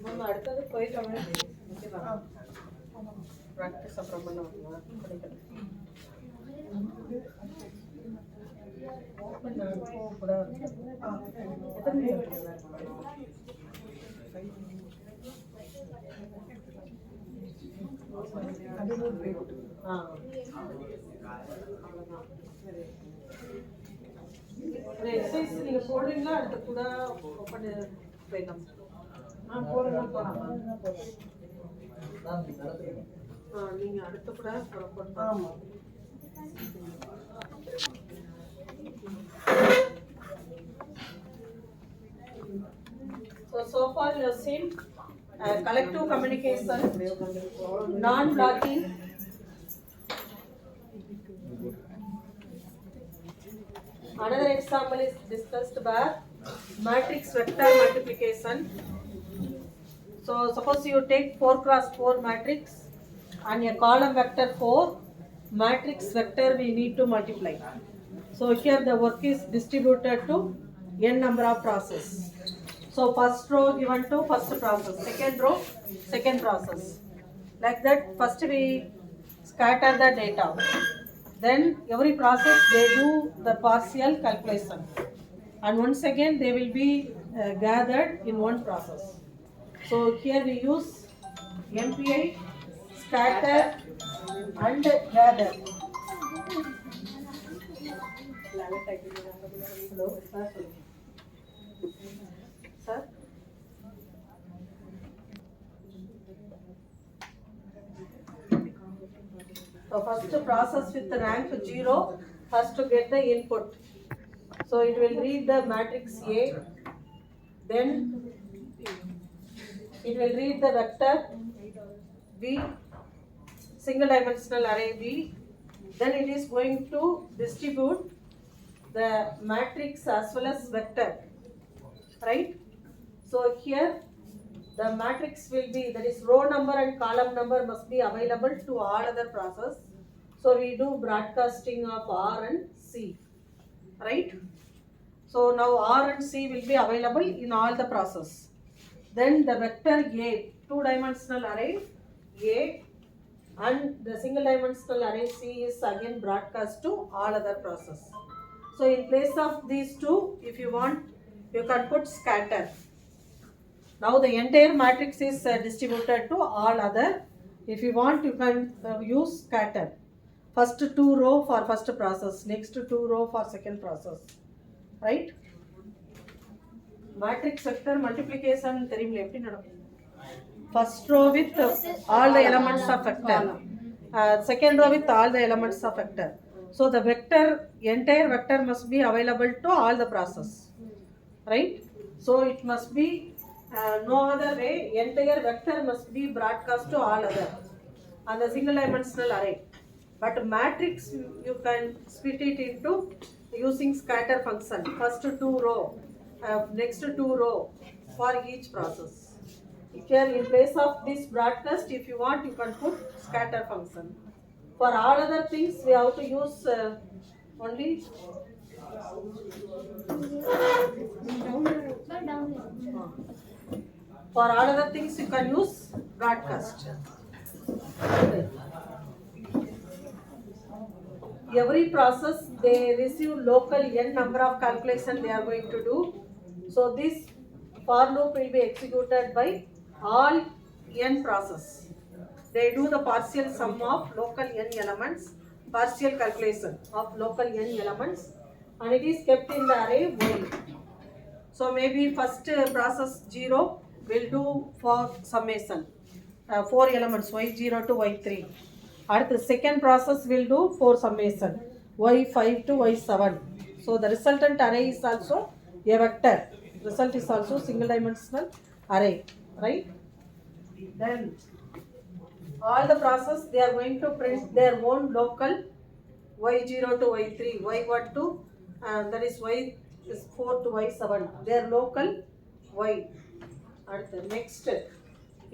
A: நம்ம அடுத்தது போயிடலாமே. ப்ராக்டிஸ் அப்புறம் பண்ணுவாங்க. எக்ஸசைஸ் நீங்க போடுறீங்களா? அடுத்து கூட ஓப்பன் போயிடலாம். நீங்க அடுத்த கூட ஆமா. So far you have seen collective communication, non-blocking, another example is discussed by matrix vector multiplication. So suppose you take 4 cross 4 matrix and a column vector 4, matrix vector we need to multiply. So here the work is distributed to n number of process. So first row given to first process, second row second process. Like that, first we scatter the data. Then every process they do the partial calculation. And once again they will be gathered in one process. So here we use MPI, scatter and gather. Hello, sir. Sir? So first process with the rank 0 has to get the input. So it will read the matrix A, then it will read the vector B, single dimensional array B, then it is going to distribute the matrix as well as vector, right? So here the matrix will be, that is row number and column number must be available to all other process. So we do broadcasting of R and C, right? So now R and C will be available in all the process. Then the vector A, two-dimensional array A, and the single dimensional array C is again broadcast to all other process. So in place of these two, if you want, you can put scatter. Now the entire matrix is distributed to all other. If you want, you can use scatter. First two row for first process, next two row for second process, right? Matrix vector multiplication தெரியும்ல எப்படி நடக்கும்? First row with all the elements of vector, second row with all the elements of vector. So the vector, entire vector must be available to all the process, right? So it must be no other way, entire vector must be broadcast to all other on the single dimensional array. But matrix you can split it into using scatter function, first two row, next two row for each process. Here in place of this broadcast, if you want, you can put scatter function. For all other things, we have to use only for all other things you can use broadcast. Every process they receive local n number of calculation they are going to do. So this for loop will be executed by all n process. They do the partial sum of local n elements, partial calculation of local n elements, and it is kept in the array y. So maybe first process 0 will do for summation, 4 elements y0 to y3. At the second process will do 4 summation, y5 to y7. So the resultant array is also a vector. Result is also single dimensional array, right? Then all the process they are going to print their own local y0 to y3, y1 to that is y is 4 to y7, their local y. And the next,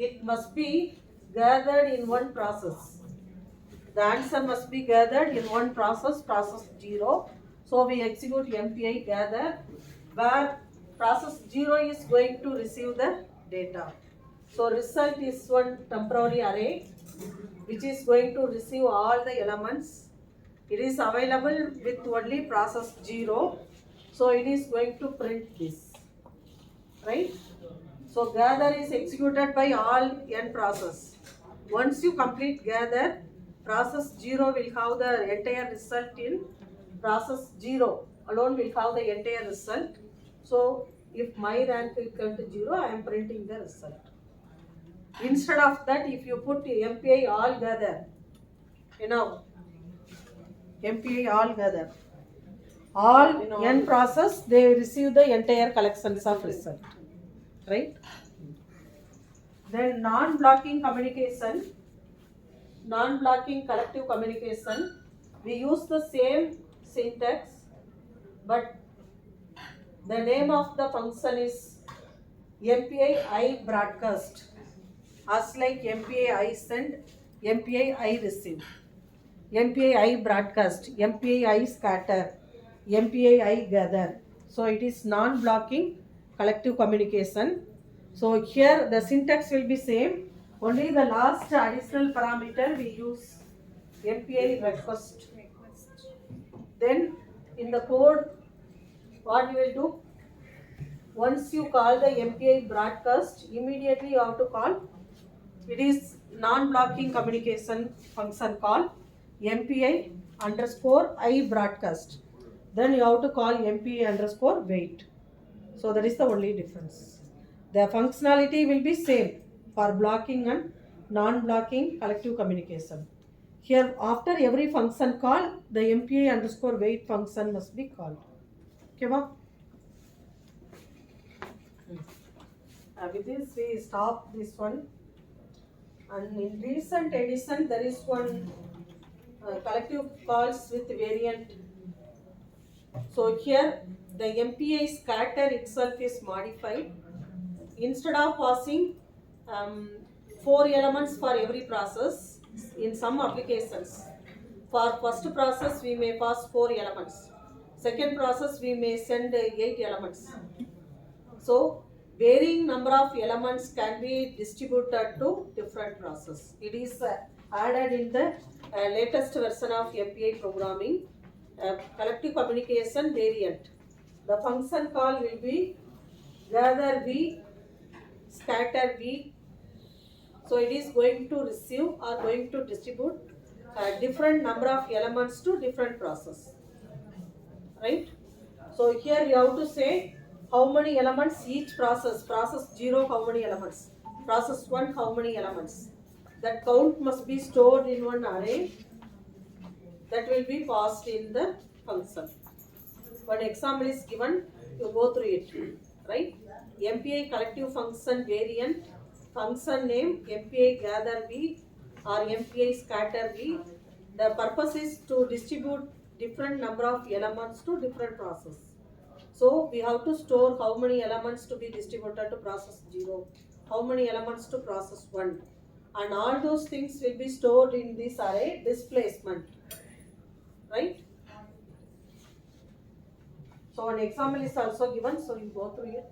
A: it must be gathered in one process. The answer must be gathered in one process, process 0. So we execute MPI gather, where process 0 is going to receive the data. So result is one temporary array which is going to receive all the elements. It is available with only process 0. So it is going to print this, right? So gather is executed by all n process. Once you complete gather, process 0 will have the entire result in process 0 alone will have the entire result. So if my rank is equal to 0, I am printing the result. Instead of that, if you put MPI all gather, MPI all gather, all n process they receive the entire collections of result, right? Then non-blocking communication, non-blocking collective communication, we use the same syntax, but the name of the function is MPI I broadcast, as like MPI I send, MPI I receive, MPI I broadcast, MPI I scatter, MPI I gather. So it is non-blocking collective communication. So here the syntax will be same, only the last additional parameter we use MPI request. Then in the code, what we will do, once you call the MPI broadcast, immediately you have to call, it is non-blocking communication function call MPI underscore I broadcast. Then you have to call MPI underscore wait. So that is the only difference. The functionality will be same for blocking and non-blocking collective communication. Here after every function call, the MPI underscore wait function must be called. Okay, ma? With this we stop this one. And in recent edition there is one collective calls with variant. So here the MPI scatter itself is modified. instead of passing 4 elements for every process, in some applications, for first process we may pass 4 elements. Second process we may send 8 elements. So varying number of elements can be distributed to different process. It is added in the latest version of MPI programming, collective communication variant. The function call will be gather V, scatter V. So it is going to receive or going to distribute different number of elements to different process, right? So here you have to say how many elements each process. Process 0 how many elements, process 1 how many elements. That count must be stored in one array that will be passed in the function. One example is given, you go through it, right? MPI collective function variant, function name MPI gather V or MPI scatter V. The purpose is to distribute different number of elements to different process. So we have to store how many elements to be distributed to process 0, how many elements to process 1, and all those things will be stored in this array displacement, right? So an example is also given, so you go through it.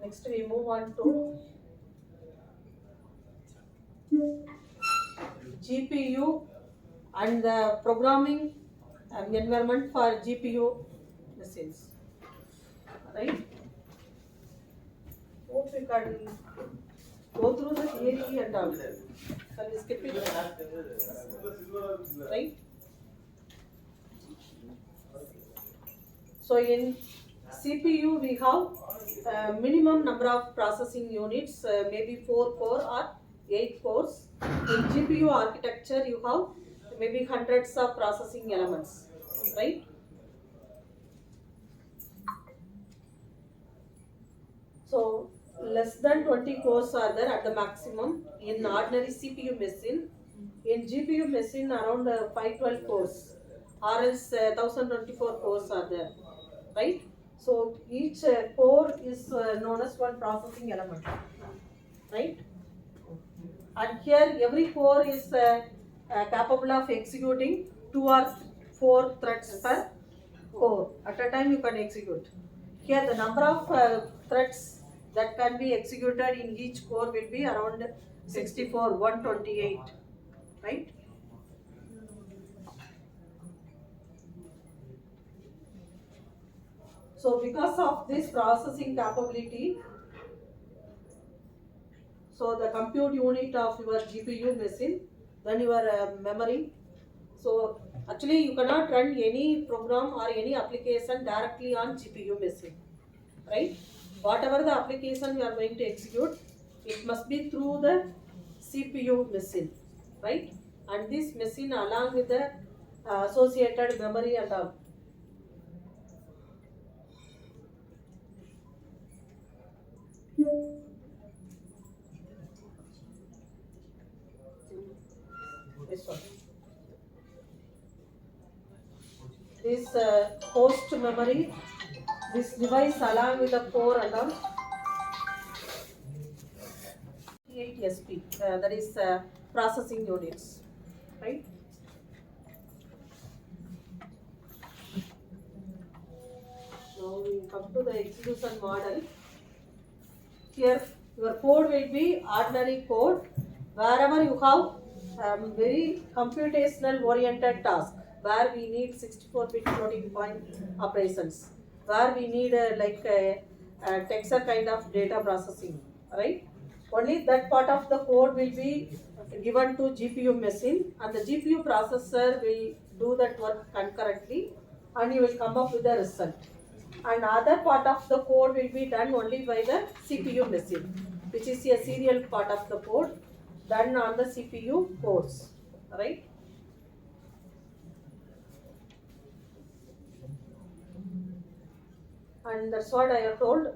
A: Next we move on to GPU and the programming environment for GPU machines, right? Hope we can go through the theory and all. Can we skip it? Right? So in CPU we have minimum number of processing units, maybe 4 core or 8 cores. In GPU architecture you have maybe hundreds of processing elements, right? So less than 20 cores are there at the maximum in ordinary CPU machine. In GPU machine around 512 cores or else 1024 cores are there, right? So each core is known as one processing element, right? And here every core is capable of executing 2 or 4 threads per core. At a time you can execute. Here the number of threads that can be executed in each core will be around 64, 128, right? So because of this processing capability, so the compute unit of your GPU machine, then your memory. So actually you cannot run any program or any application directly on GPU machine, right? Whatever the application you are going to execute, it must be through the CPU machine, right? And this machine along with the associated memory and all. This one. This host memory, this device along with the core and all. 8 SP, that is processing units, right? Now we come to the execution model. Here your code will be ordinary code. Wherever you have very computational oriented task, where we need 64-bit floating point operations, where we need texture kind of data processing, right? Only that part of the code will be given to GPU machine, and the GPU processor will do that work concurrently, and you will come up with the result. And other part of the code will be done only by the CPU machine, which is a serial part of the code done on the CPU cores, right? And that's what I have told.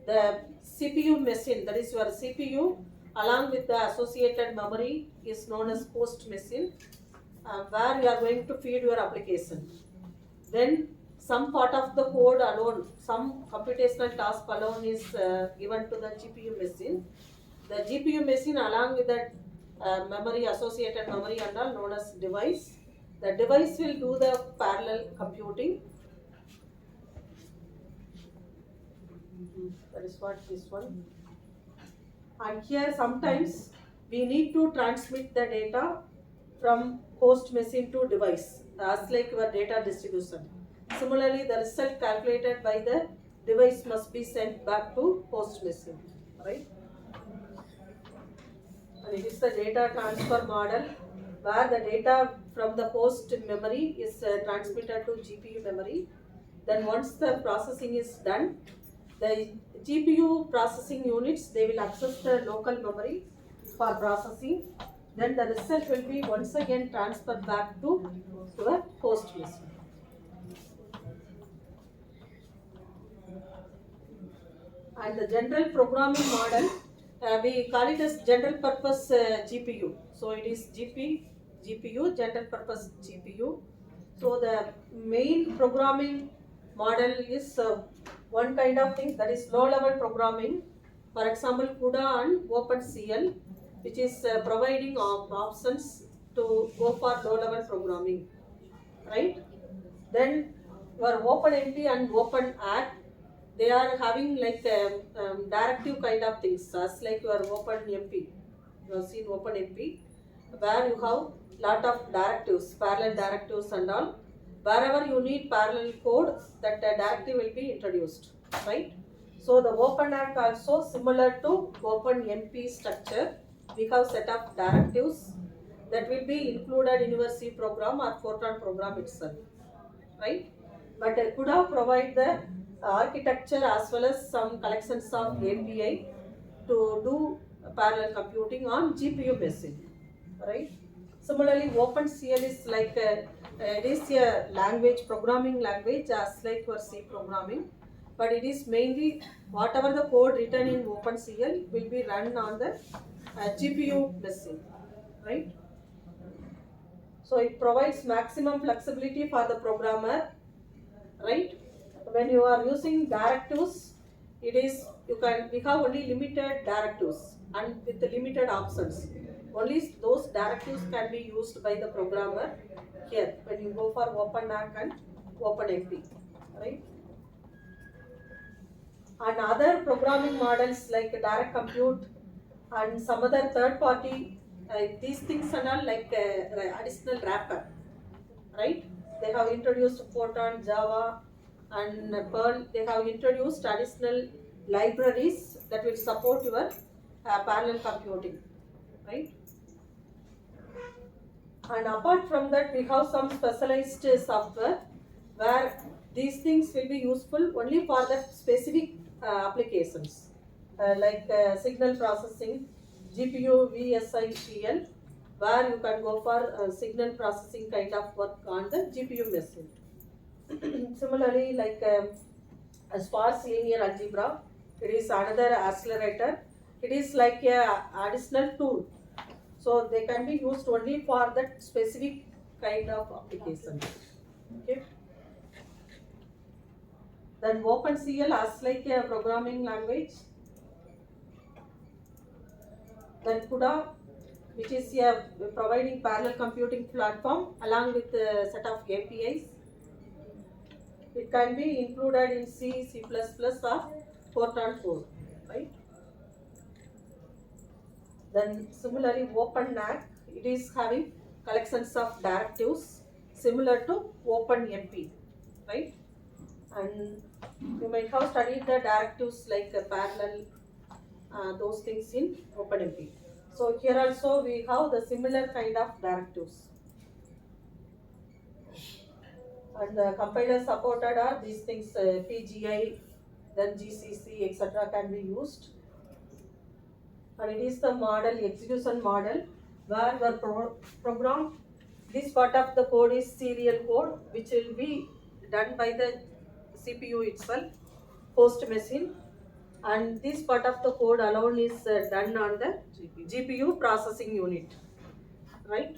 A: The CPU machine, that is your CPU along with the associated memory, is known as host machine, where you are going to feed your application. Then some part of the code alone, some computational task alone is given to the GPU machine. The GPU machine along with that memory, associated memory and all known as device. The device will do the parallel computing. That is what this one. And here sometimes we need to transmit the data from host machine to device, as like your data distribution. Similarly, the result calculated by the device must be sent back to host machine, right? And it is the data transfer model where the data from the host memory is transmitted to GPU memory. Then once the processing is done, the GPU processing units, they will access the local memory for processing. Then the result will be once again transferred back to the host machine. And the general programming model, we call it as general purpose GPU. So it is GPU, general purpose GPU. So the main programming model is one kind of thing, that is low level programming. For example, CUDA and OpenCL, which is providing options to go for low level programming, right? Then your OpenMP and OpenAT, they are having like directive kind of things, as like your OpenMP. You have seen OpenMP, where you have lot of directives, parallel directives and all. Wherever you need parallel code, that directive will be introduced, right? So the OpenAT also similar to OpenMP structure. We have set of directives that will be included in your C program or Fortran program itself, right? But CUDA provide the architecture as well as some collections of API to do parallel computing on GPU machine, right? Similarly, OpenCL is like it is a language, programming language, as like your C programming, but it is mainly whatever the code written in OpenCL will be run on the GPU machine, right? So it provides maximum flexibility for the programmer, right? When you are using directives, it is we have only limited directives and with the limited options. Only those directives can be used by the programmer here when you go for OpenAC and OpenMP, right? And other programming models like direct compute and some other third party, these things are all like additional wrapper, right? They have introduced Fortran, Java and Perl. They have introduced additional libraries that will support your parallel computing, right? And apart from that, we have some specialized software where these things will be useful only for the specific applications, like signal processing, GPU VSIPL, where you can go for signal processing kind of work on the GPU machine. Similarly, like sparse linear algebra, it is another accelerator. It is like a additional tool. So they can be used only for that specific kind of application. Okay. Then OpenCL as like a programming language. Then CUDA, which is providing parallel computing platform along with a set of APIs. It can be included in C, C++ or Fortran code, right? Then similarly OpenAC, it is having collections of directives similar to OpenMP, right? And you might have studied the directives like parallel, those things in OpenMP. So here also we have the similar kind of directives. And the compiler supported are these things, PGI, then GCC, etc. can be used. And it is the model, execution model, where the program, this part of the code is serial code, which will be done by the CPU itself, host machine, and this part of the code alone is done on the GPU processing unit, right?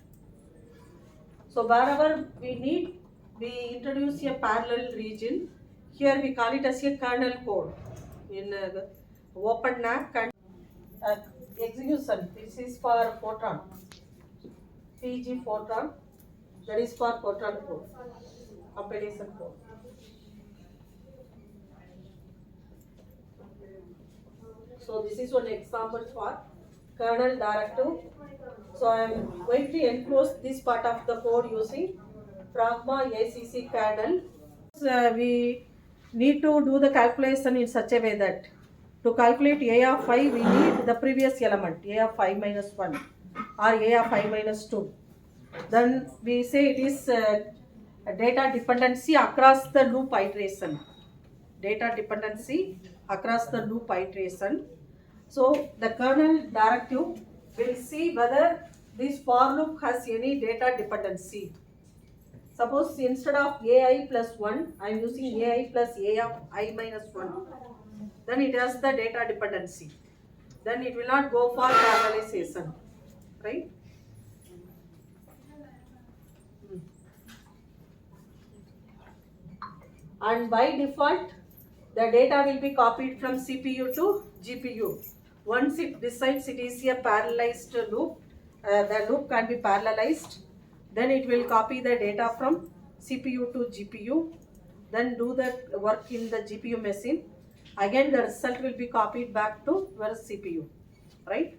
A: So wherever we need we introduce a parallel region. Here we call it as a kernel code. In open NAC and execution, this is for Fortran, PG Fortran, that is for Fortran code, compilation code. So this is one example for kernel directive. So I am going to enclose this part of the code using Pragma ACC kernel. We need to do the calculation in such a way that to calculate a of 5 we need the previous element a of 5 minus 1 or a of 5 minus 2. Then we say it is a data dependency across the loop iteration. Data dependency across the loop iteration. So the kernel directive will see whether this for loop has any data dependency. Suppose instead of ai plus 1, I am using ai plus a of I minus 1. Then it has the data dependency. Then it will not go for parallelization. Right? And by default, the data will be copied from CPU to GPU. Once it decides it is a parallelized loop, the loop can be parallelized, then it will copy the data from CPU to GPU, then do the work in the GPU machine. Again, the result will be copied back to your CPU, right?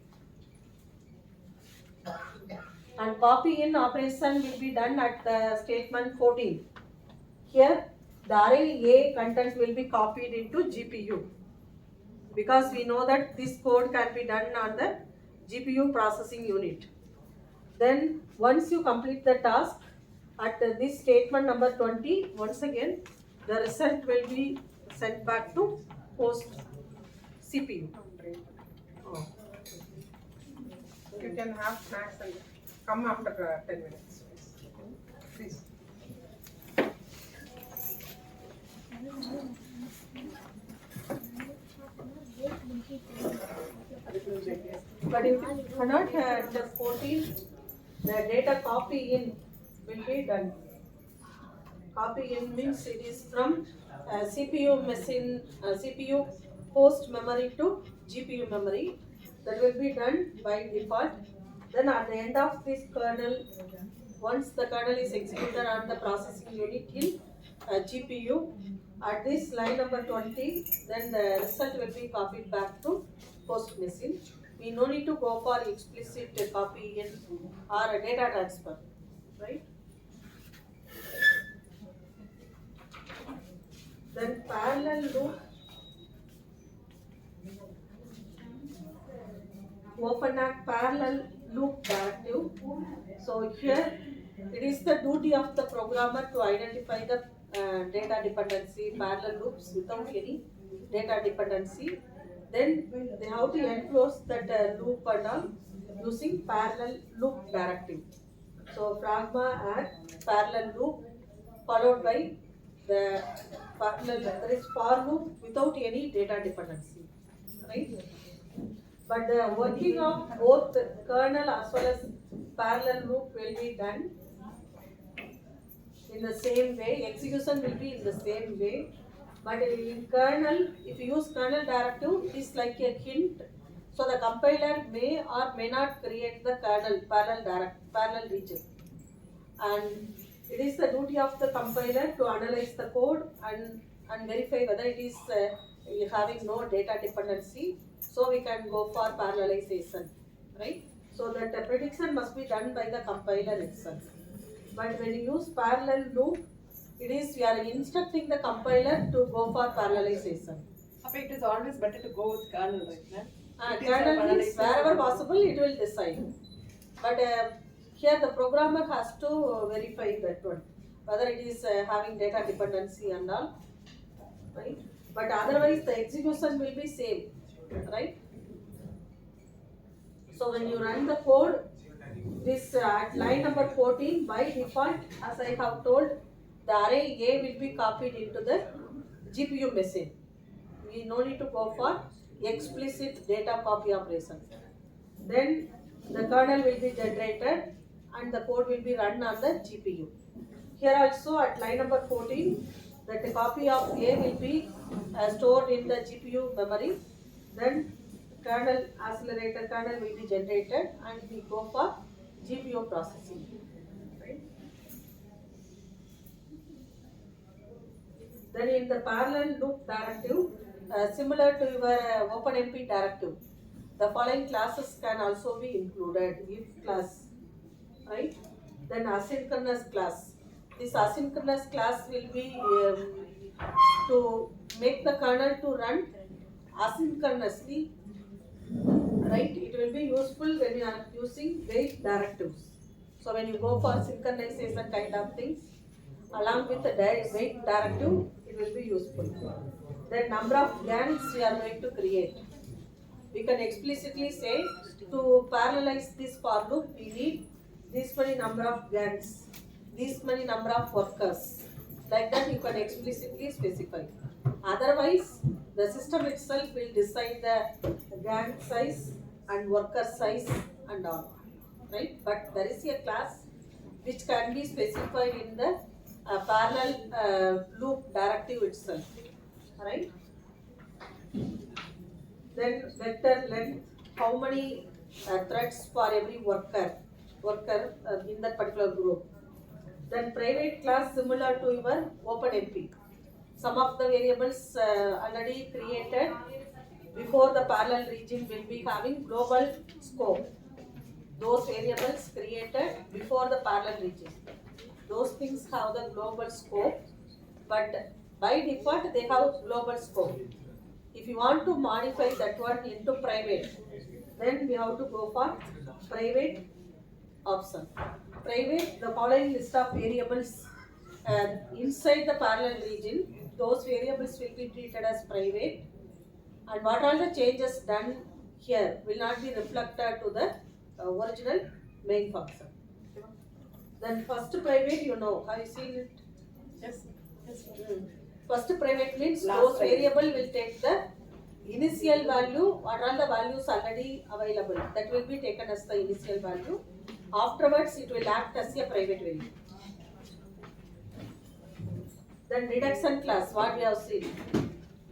A: And copy in operation will be done at the statement 14. Here, the array A content will be copied into GPU because we know that this code can be done on the GPU processing unit. Then once you complete the task at this statement number 20, once again the result will be sent back to host CPU. Oh.
B: You can have snacks and come after 10 minutes. Please.
A: But if you cannot just 14, the data copy in will be done. Copy in means it is from CPU machine, CPU host memory to GPU memory. That will be done by default. Then at the end of this kernel, once the kernel is executed on the processing unit in GPU, at this line number 20, then the result will be copied back to host machine. We no need to go for explicit copy in or a data transfer, right? Then parallel loop, OpenAct parallel loop directive. So here it is the duty of the programmer to identify the data dependency parallel loops without any data dependency. Then they have to enclose that loop and all using parallel loop directive. So Pragma add parallel loop followed by the parallel, there is for loop without any data dependency, right? But the working of both the kernel as well as parallel loop will be done in the same way. Execution will be in the same way. But in kernel, if you use kernel directive, it is like a hint. So the compiler may or may not create the kernel parallel region. And it is the duty of the compiler to analyze the code and verify whether it is having no data dependency. So we can go for parallelization, right? So that the prediction must be done by the compiler itself. But when you use parallel loop, it is we are instructing the compiler to go for parallelization.
B: But it is always better to go with kernel, right?
A: Kernel means wherever possible it will decide. But here the programmer has to verify that one, whether it is having data dependency and all, right? But otherwise the execution will be same, right? So when you run the code, this at line number 14 by default, as I have told, the array A will be copied into the GPU machine. We no need to go for explicit data copy operation. Then the kernel will be generated and the code will be run on the GPU. Here also at line number 14, that a copy of A will be stored in the GPU memory. Then kernel accelerator kernel will be generated and we go for GPU processing. Right? Then in the parallel loop directive, similar to your OpenMP directive, the following classes can also be included. If class, right? Then asynchronous class. This asynchronous class will be to make the kernel to run asynchronously, right? It will be useful when you are using wait directives. So when you go for synchronization kind of things, along with the wait directive, it will be useful. The number of GANs we are going to create. We can explicitly say to parallelize this for loop, we need this many number of GANs, this many number of workers. Like that you can explicitly specify. Otherwise, the system itself will decide the GAN size and worker size and all. Right? But there is a class which can be specified in the parallel loop directive itself. Right? Then vector length, how many threads for every worker in that particular group. Then private class similar to your OpenMP. Some of the variables already created before the parallel region will be having global scope. Those variables created before the parallel region. Those things have the global scope, but by default they have global scope. If you want to modify that one into private, then we have to go for private option. Private, the following list of variables inside the parallel region, those variables will be treated as private, and what are the changes done here will not be reflected to the original main function. Then first private, you know, have you seen it?
B: Yes. Yes.
A: First private means
B: Last
A: those
B: private.
A: variable will take the initial value, what are the values already available, that will be taken as the initial value. Afterwards, it will act as a private variable. Then reduction class, what we have seen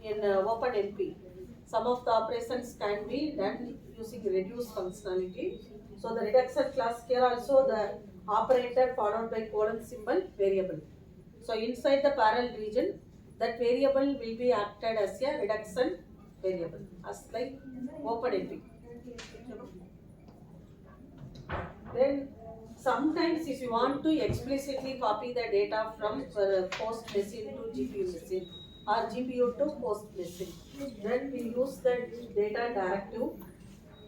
A: in OpenMP. Some of the operations can be done using reduce functionality. So the reduction class here also the operator followed by colon symbol variable. So inside the parallel region, that variable will be acted as a reduction variable, as like OpenMP. Then sometimes if you want to explicitly copy the data from host machine to GPU machine or GPU to host machine, then we use the data directive.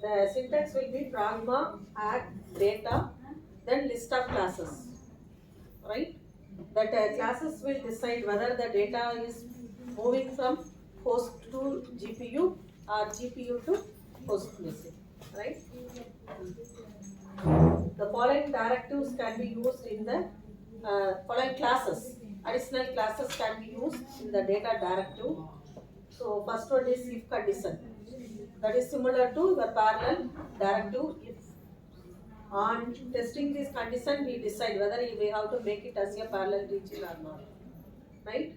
A: The syntax will be pragma add data, then list of classes, right? That classes will decide whether the data is moving from host to GPU or GPU to host machine, right? The following directives can be used in the following classes. Additional classes can be used in the data directive. So first one is if condition. That is similar to the parallel directive if. On testing this condition, we decide whether we have to make it as a parallel region or not. Right?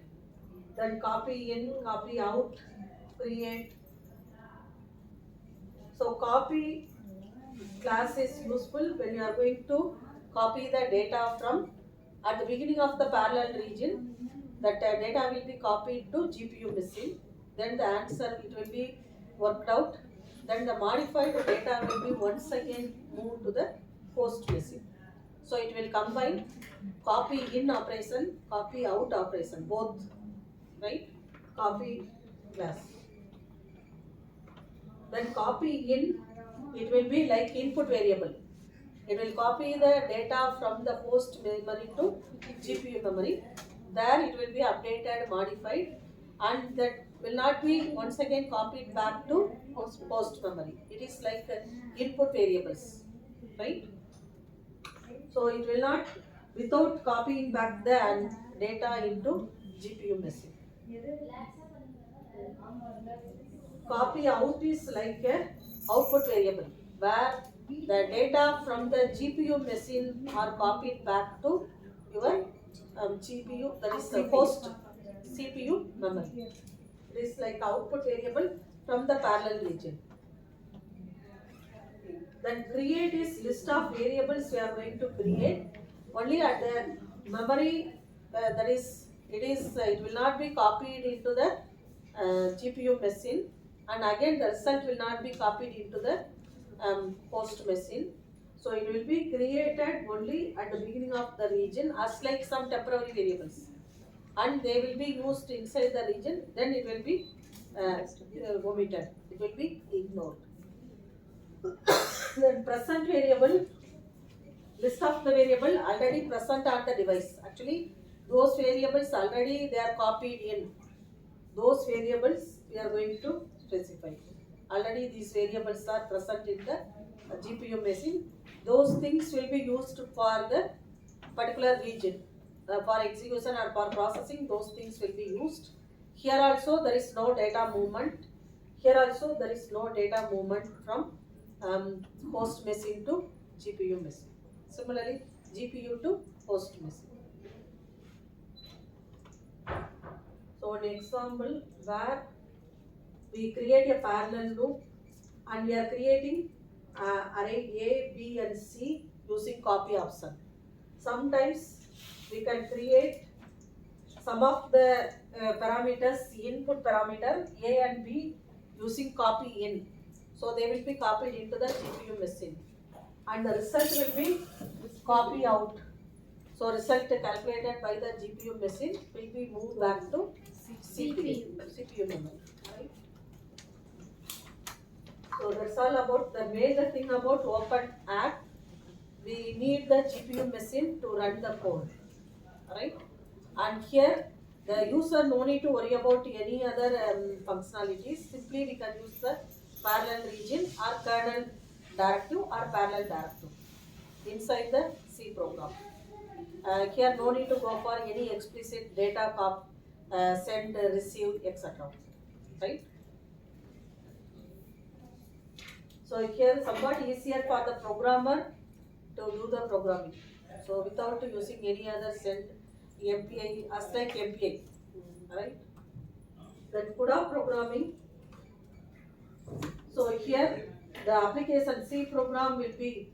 A: Then copy in, copy out, create. So copy class is useful when you are going to copy the data from at the beginning of the parallel region. That data will be copied to GPU machine. Then the answer it will be worked out. Then the modified data will be once again moved to the host machine. So it will combine copy in operation, copy out operation, both, right? Copy class. Then copy in, it will be like input variable. It will copy the data from the host memory to GPU memory. There it will be updated, modified, and that will not be once again copied back to host memory. It is like input variables, right? So it will not, without copying back the data into GPU machine. Copy out is like a output variable where the data from the GPU machine are copied back to your GPU, that is the host CPU memory. It is like output variable from the parallel region. Then create is list of variables we are going to create only at the memory. That is, it will not be copied into the GPU machine, and again the result will not be copied into the host machine. So it will be created only at the beginning of the region as like some temporary variables, and they will be used inside the region. Then it will be omitted. It will be ignored. Then present variable, list of the variable already present on the device. Actually, those variables already they are copied in. Those variables we are going to specify. Already these variables are present in the GPU machine. Those things will be used for the particular region. For execution or for processing, those things will be used. Here also there is no data movement. Here also there is no data movement from host machine to GPU machine. Similarly, GPU to host machine. So an example where we create a parallel loop and we are creating array A, B and C using copy option. Sometimes we can create some of the parameters, input parameter A and B using copy in. So they will be copied into the GPU machine, and the result will be copy out. So result calculated by the GPU machine will be moved back to CPU memory. Right? So that's all about the major thing about open app. We need the GPU machine to run the code. Right? And here the user no need to worry about any other functionalities. Simply we can use the parallel region or kernel directive or parallel directive inside the C program. Here no need to go for any explicit data send, receive, etc. Right? So here somewhat easier for the programmer to do the programming. So without using any other send MPI, as like MPI, right? Then CUDA programming. So here the application C program will be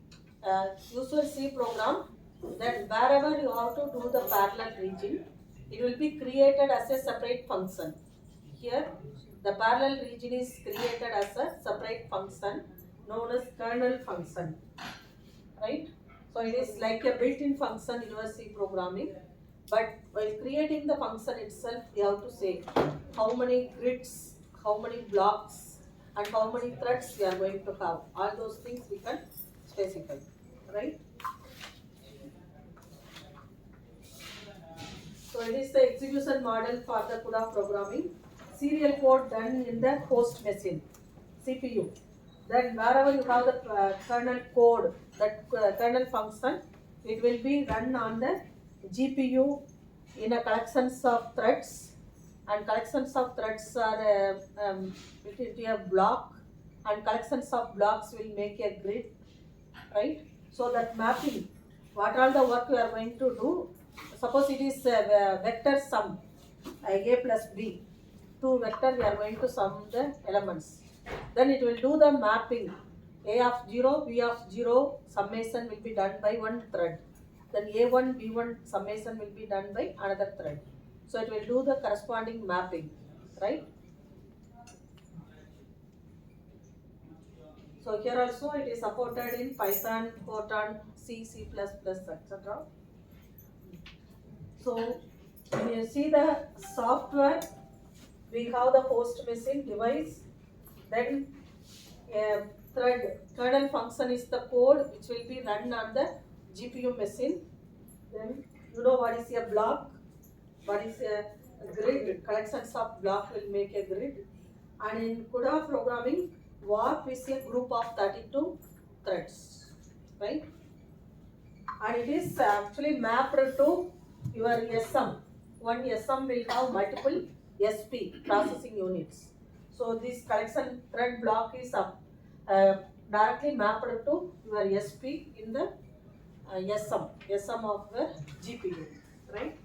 A: usual C program. Then wherever you have to do the parallel region, it will be created as a separate function. Here the parallel region is created as a separate function known as kernel function. Right? So it is like a built-in function in your C programming. But while creating the function itself, we have to say how many grids, how many blocks, and how many threads we are going to have. All those things we can specify, right? So it is the execution model for the CUDA programming. Serial code done in the host machine, CPU. Then wherever you have the kernel code, that kernel function, it will be run on the GPU in a collections of threads, and collections of threads are into a block, and collections of blocks will make a grid, right? So that mapping, what all the work we are going to do, suppose it is vector sum, A plus B, two vector we are going to sum the elements. Then it will do the mapping, A of 0, B of 0, summation will be done by one thread. Then A1, B1 summation will be done by another thread. So it will do the corresponding mapping, right? So here also it is supported in Python, Fortran, C, C++, etc. So when you see the software, we have the host machine device, then thread kernel function is the code which will be run on the GPU machine. Then you know what is a block, what is a grid, collections of block will make a grid. And in CUDA programming, warp is a group of 32 threads, right? And it is actually mapped to your SM. One SM will have multiple SP processing units. So this collection thread block is directly mapped to your SP in the SM of the GPU, right?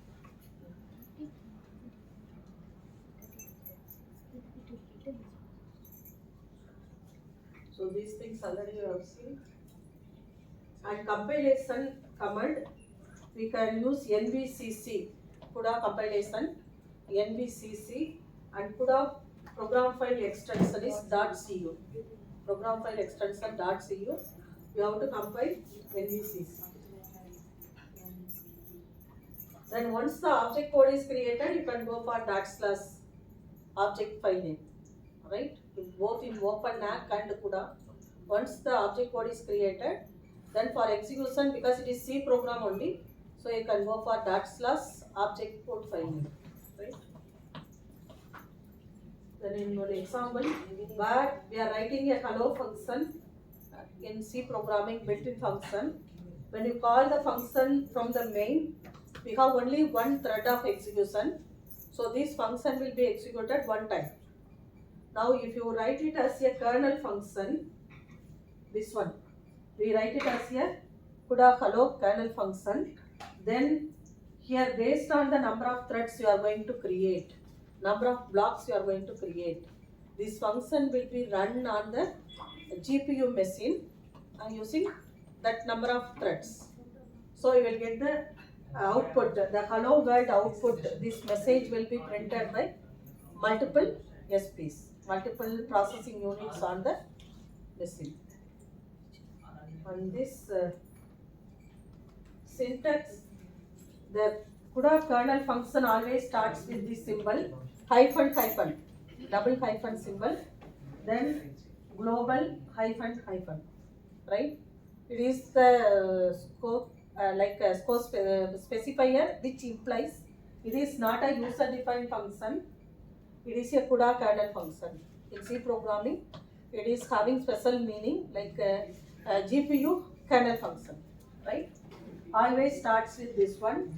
A: So these things already you have seen. And compilation command, we can use NVCC, CUDA compilation, NVCC, and CUDA program file extension is .cu. Program file extension .cu. You have to compile NVCC. Then once the object code is created, you can go for /object file name. Right? Both in OpenAC and CUDA. Once the object code is created, then for execution, because it is C program only, so you can go for /object code file name. Right? Then in one example, where we are writing a hello function in C programming built-in function. When you call the function from the main, we have only one thread of execution. So this function will be executed one time. Now if you write it as a kernel function, this one, we write it as a CUDA hello kernel function. Then here, based on the number of threads you are going to create, number of blocks you are going to create, this function will be run on the GPU machine using that number of threads. So you will get the output, the hello world output. This message will be printed by multiple SPs, multiple processing units on the machine. And this syntax, the CUDA kernel function always starts with this symbol hyphen hyphen, double hyphen symbol, then global hyphen hyphen, right? It is the scope, scope specifier, which implies it is not a user defined function, it is a CUDA kernel function. In C programming, it is having special meaning like GPU kernel function, right? Always starts with this one.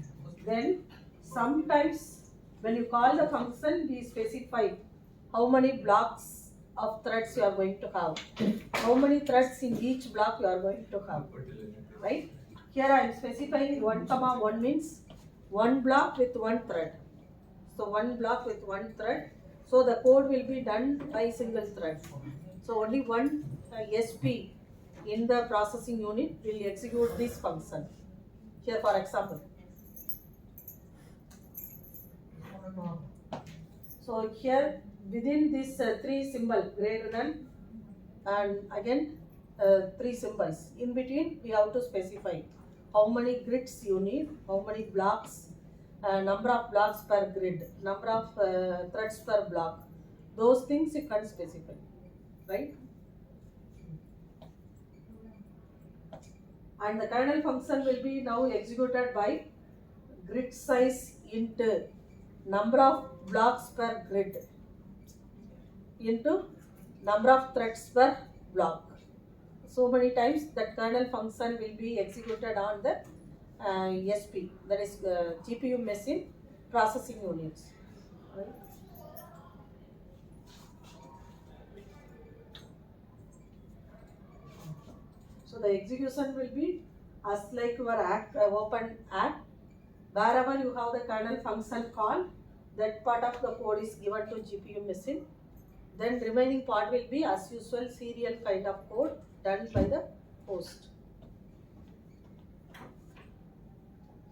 A: Then sometimes when you call the function, we specify how many blocks of threads you are going to have, how many threads in each block you are going to have, right? Here I am specifying 1, means one block with one thread. So one block with one thread. So the code will be done by single thread. So only one SP in the processing unit will execute this function. Here for example. So here within this 3 symbol greater than and again 3 symbols, in between we have to specify how many grids you need, how many blocks, number of blocks per grid, number of threads per block. Those things you can specify, right? And the kernel function will be now executed by grid size into number of blocks per grid into number of threads per block. So many times that kernel function will be executed on the SP, that is GPU machine processing units. Right? So the execution will be as like your open app. Wherever you have the kernel function call, that part of the code is given to GPU machine. Then remaining part will be as usual serial kind of code done by the host.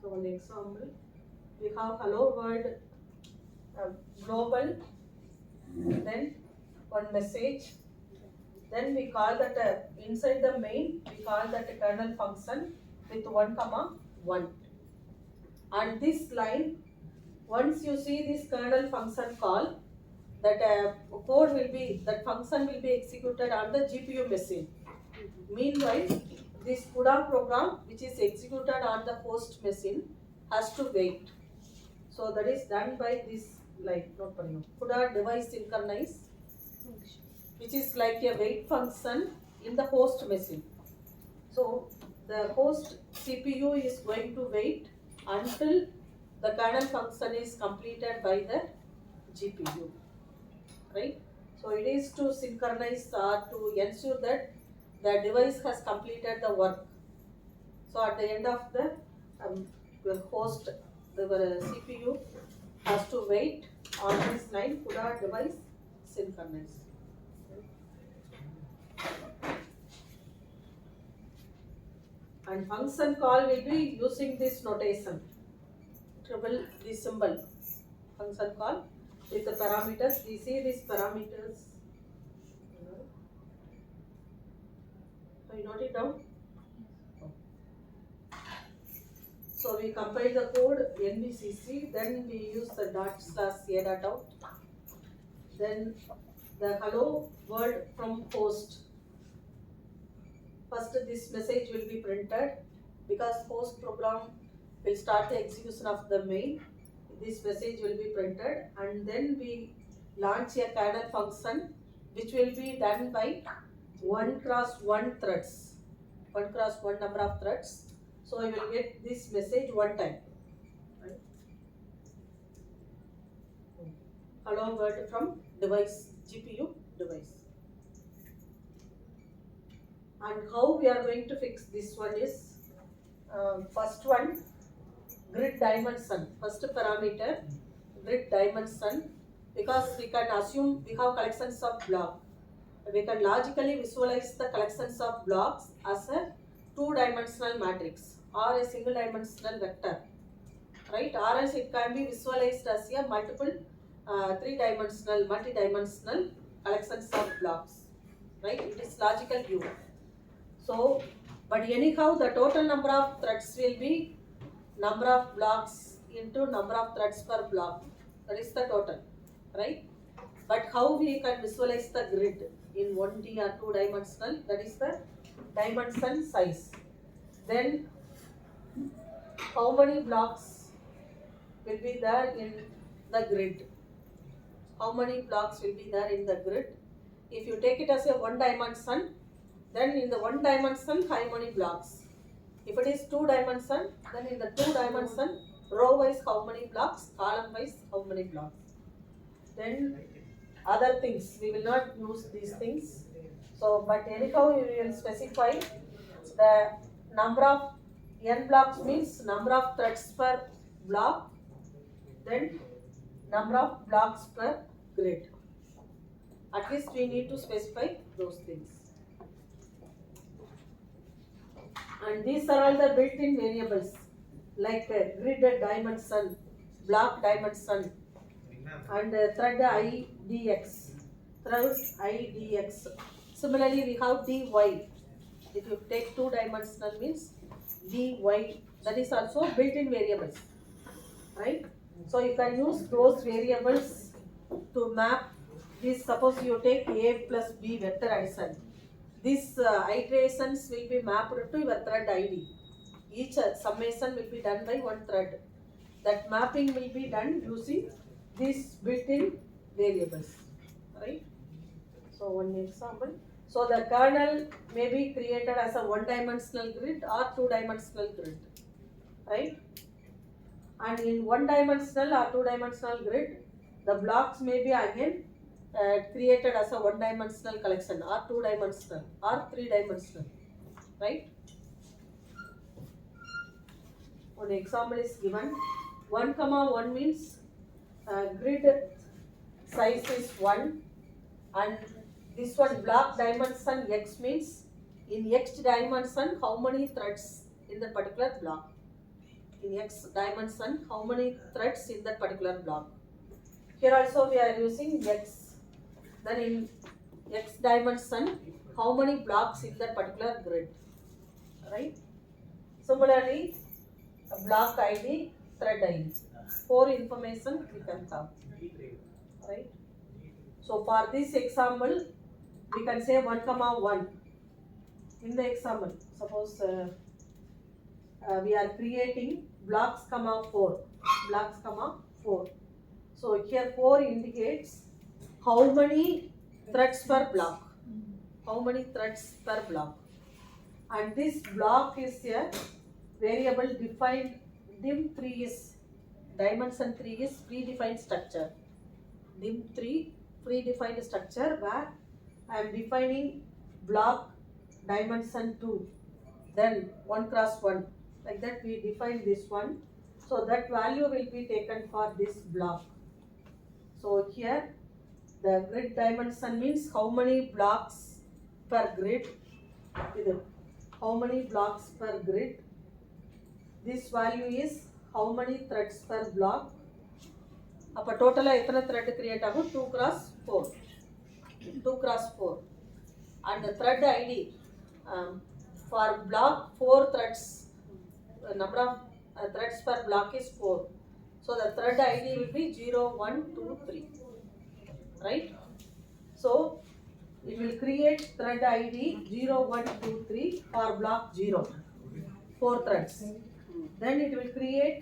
A: So one example, we have hello world global, then one message. Then we call that inside the main, we call that kernel function with 1, and this line, once you see this kernel function call, that code will be, that function will be executed on the GPU machine. Meanwhile, this CUDA program which is executed on the host machine has to wait. So that is done by this CUDA device synchronize, which is like a wait function in the host machine. So the host CPU is going to wait until the kernel function is completed by the GPU, right? So it is to synchronize or to ensure that the device has completed the work. So at the end of the host, the CPU has to wait on this line CUDA device synchronize. And function call will be using this notation. Trouble this symbol. Function call with the parameters. We see these parameters. So you note it down. So we compile the code NVCC, then we use the /a.out. Then the hello world from host. First this message will be printed because host program will start the execution of the main. This message will be printed and then we launch a kernel function which will be done by 1x1 threads. 1x1 number of threads. So I will get this message one time. Right? Hello world from device, GPU device. And how we are going to fix this one is, first one, grid dimension. First parameter, grid dimension, because we can assume we have collections of blocks. We can logically visualize the collections of blocks as a two-dimensional matrix or a single-dimensional vector, right? Or else it can be visualized as a multiple three-dimensional, multi-dimensional collections of blocks, right? It is logical view. So, but anyhow, the total number of threads will be number of blocks into number of threads per block. That is the total, right? But how we can visualize the grid in 1D or 2-dimensional? That is the dimension size. Then, how many blocks will be there in the grid? How many blocks will be there in the grid? If you take it as a 1 dimension, then in the 1 dimension, how many blocks? If it is 2 dimension, then in the 2 dimension, row wise how many blocks, column wise how many blocks. Then other things, we will not use these things. So, but anyhow, we will specify the number of n blocks means number of threads per block, then number of blocks per grid. At least we need to specify those things. And these are all the built-in variables like grid dimension, block dimension, and thread IDX. Thread IDX. Similarly, we have dy. If you take 2-dimensional means dy. That is also built-in variables, right? So you can use those variables to map this. Suppose you take a plus b vector addition. These iterations will be mapped to your thread ID. Each summation will be done by one thread. That mapping will be done using these built-in variables, right? So one example. So the kernel may be created as a 1-dimensional grid or 2-dimensional grid, right? And in 1-dimensional or 2-dimensional grid, the blocks may be again created as a 1-dimensional collection or 2-dimensional or 3-dimensional, right? One example is given. 1, 1 means grid size is 1, and this one block dimension x means in x dimension how many threads in that particular block. In x dimension how many threads in that particular block. Here also we are using x. Then in x dimension how many blocks in that particular grid, right? Similarly, a block ID, thread ID. 4 information we can have, right? So for this example, we can say 1, 1. In the example, suppose we are creating blocks, 4. Blocks, 4. So here 4 indicates how many threads per block. How many threads per block. And this block is a variable defined. dim3 is, dimension 3 is predefined structure. dim3 predefined structure where I am defining block dimension 2, then 1 cross 1. Like that we define this one. So that value will be taken for this block. So here the grid dimension means how many blocks per grid. how many blocks per grid. This value is how many threads per block. அப்போ டோட்டலாக எத்தனை thread create ஆகும்? 2 cross 4. 2 cross 4. And the thread ID for block 4 threads, number of threads per block is 4. So the thread ID will be 0, 1, 2, 3. Right? So it will create thread ID 0, 1, 2, 3 for block 0. 4 threads. Then it will create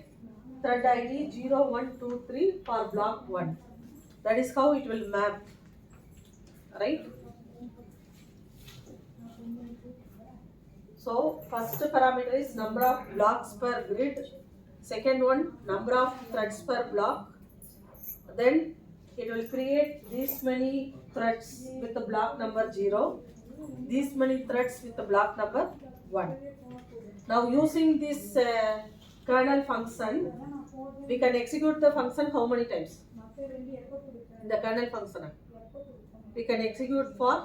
A: thread ID 0, 1, 2, 3 for block 1. That is how it will map. Right? So first parameter is number of blocks per grid. Second one, number of threads per block. Then it will create these many threads with the block number 0. These many threads with the block number 1. Now using this kernel function, we can execute the function how many times? The kernel function. We can execute for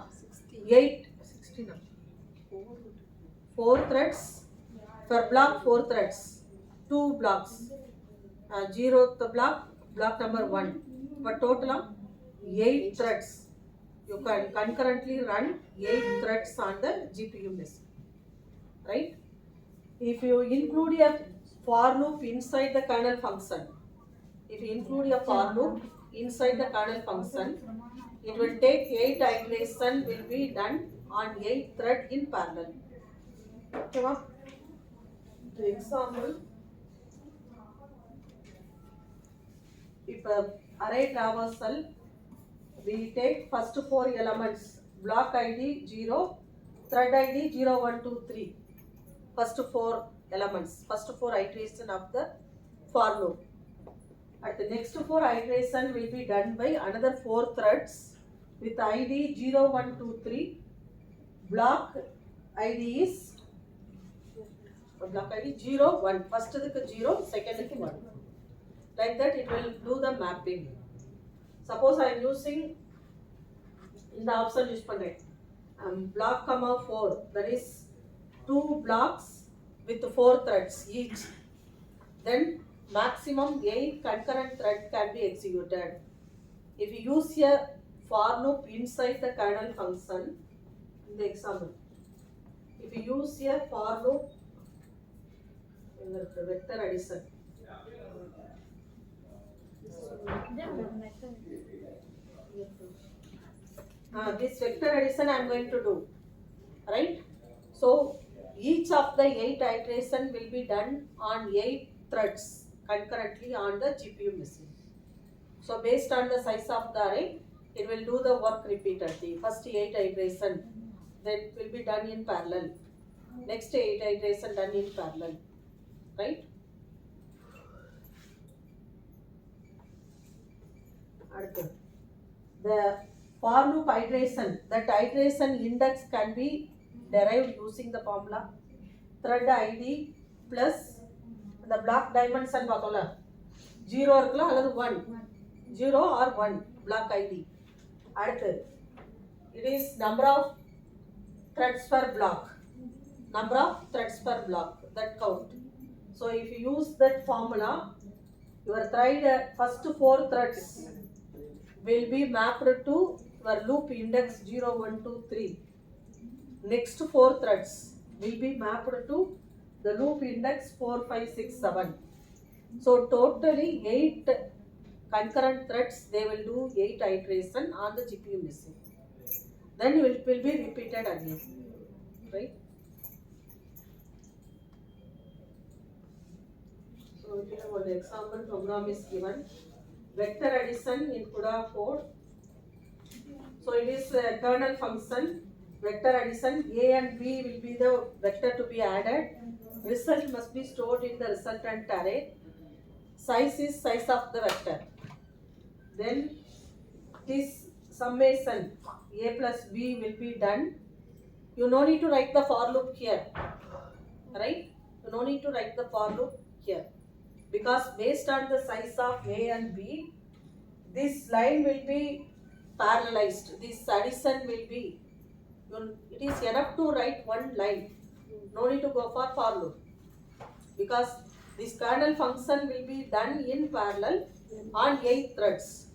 A: 4 threads per block, 4 threads, 2 blocks, 0th block number 1, but total of 8 threads. You can concurrently run 8 threads on the GPU machine, right? If you include a for loop inside the kernel function, it will take 8 iterations will be done on 8 thread in parallel. Okay, ma? For example, if array traversal, we take first 4 elements, block ID 0, thread ID 0, 1, 2, 3. First 4 elements, first 4 iteration of the for loop. At the next 4 iteration will be done by another 4 threads with ID 0, 1, 2, 3. Block ID is 0, 1. First is 0, second is 1. Like that it will do the mapping. Suppose I am using in the option use block comma 4, that is 2 blocks with 4 threads each. Then maximum 8 concurrent thread can be executed. If you use a for loop inside the kernel function, in the example, if you use a for loop in the vector addition, this vector addition I am going to do, right? So each of the 8 iteration will be done on 8 threads concurrently on the GPU machine. So based on the size of the array, it will do the work repeatedly. First 8 iteration, then will be done in parallel. Next 8 iteration done in parallel, right? The for loop iteration, that iteration index can be derived using the formula thread ID plus the block dimension பார்த்தோம்ல 0 இருக்கலாம் அல்லது 1, 0 or 1 block ID. அடுத்து it is number of threads per block, that count. So if you use that formula, your thread first 4 threads will be mapped to your loop index 0, 1, 2, 3. Next 4 threads will be mapped to the loop index 4, 5, 6, 7. So totally 8 concurrent threads, they will do 8 iteration on the GPU machine. Then it will be repeated again, right? So here one example program is given. Vector addition in CUDA code. So it is a kernel function. Vector addition, A and B will be the vector to be added. Result must be stored in the resultant array. Size is size of the vector. Then this summation A plus B will be done. You no need to write the for loop here, right? You no need to write the for loop here, because based on the size of A and B, this line will be parallelized. This addition will be, it is enough to write one line. No need to go for loop. Because this kernel function will be done in parallel on 8 threads.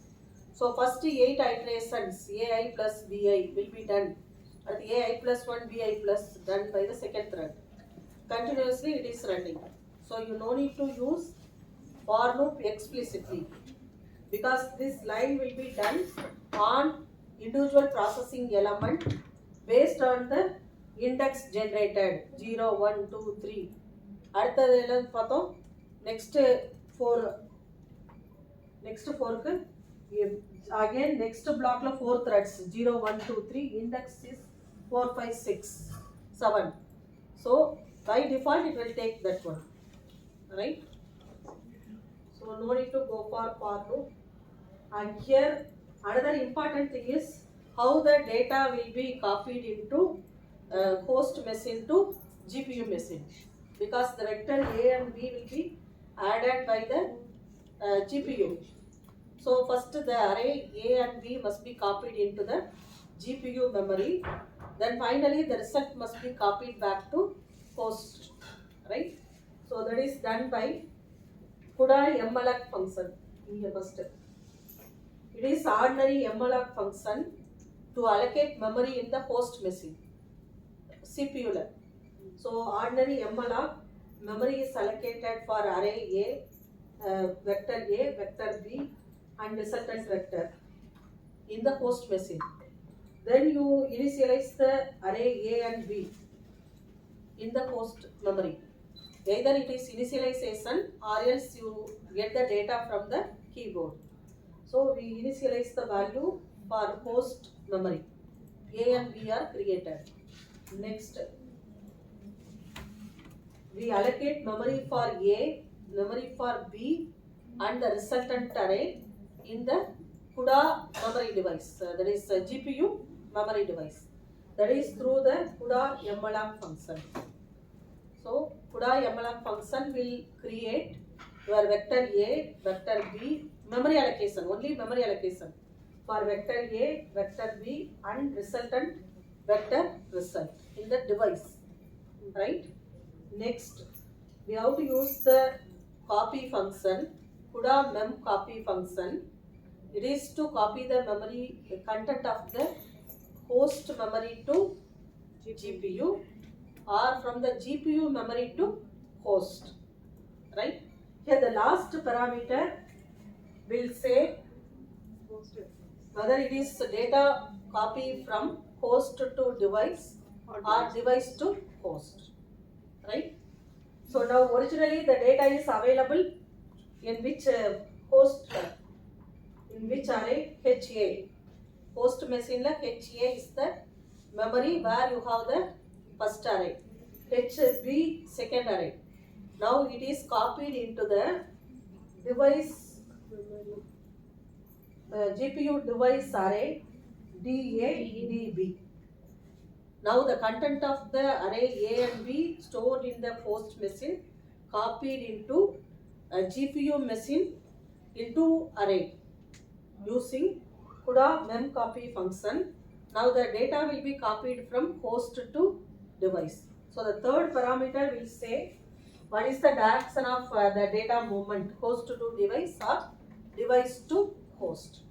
A: So first 8 iterations, AI plus BI will be done. At AI plus 1, BI plus done by the second thread. Continuously it is running. So you no need to use for loop explicitly. Because this line will be done on individual processing element based on the index generated 0, 1, 2, 3. அடுத்தது என்னன்னு பார்த்தோம் next 4க்கு again next blockல 4 threads 0 1 2 3 index is 4 5 6 7. So by default it will take that one, right? So no need to go for loop. And here another important thing is how the data will be copied into host machine to GPU machine. Because the vector A and B will be added by the GPU. So first the array A and B must be copied into the GPU memory. Then finally the result must be copied back to host, right? So that is done by CUDA malloc function. Here first. It is ordinary malloc function to allocate memory in the host machine, CPU. So ordinary malloc memory is allocated for array A, vector B and resultant vector in the host machine. Then you initialize the array A and B in the host memory. Either it is initialization or else you get the data from the keyboard. So we initialize the value for host memory. A and B are created. Next, we allocate memory for A, memory for B and the resultant array in the CUDA memory device. That is GPU memory device. That is through the CUDA malloc function. So CUDA malloc function will create your vector A, vector B, memory allocation, only memory allocation for vector A, vector B and resultant vector result in the device, right? Next, we have to use the copy function, CUDA mem copy function. It is to copy the memory content of the host memory to GPU or from the GPU memory to host, right? Here the last parameter will say whether it is data copy from host to device or device to host, right? So now originally the data is available in which host, in which array? HA. Host machine la HA is the memory where you have the first array, HB second array. Now it is copied into the device GPU device array DA DB. Now the content of the array A and B stored in the host machine copied into a GPU machine into array using CUDA mem copy function. Now the data will be copied from host to device. So the third parameter will say what is the direction of the data movement, host to device or device to host.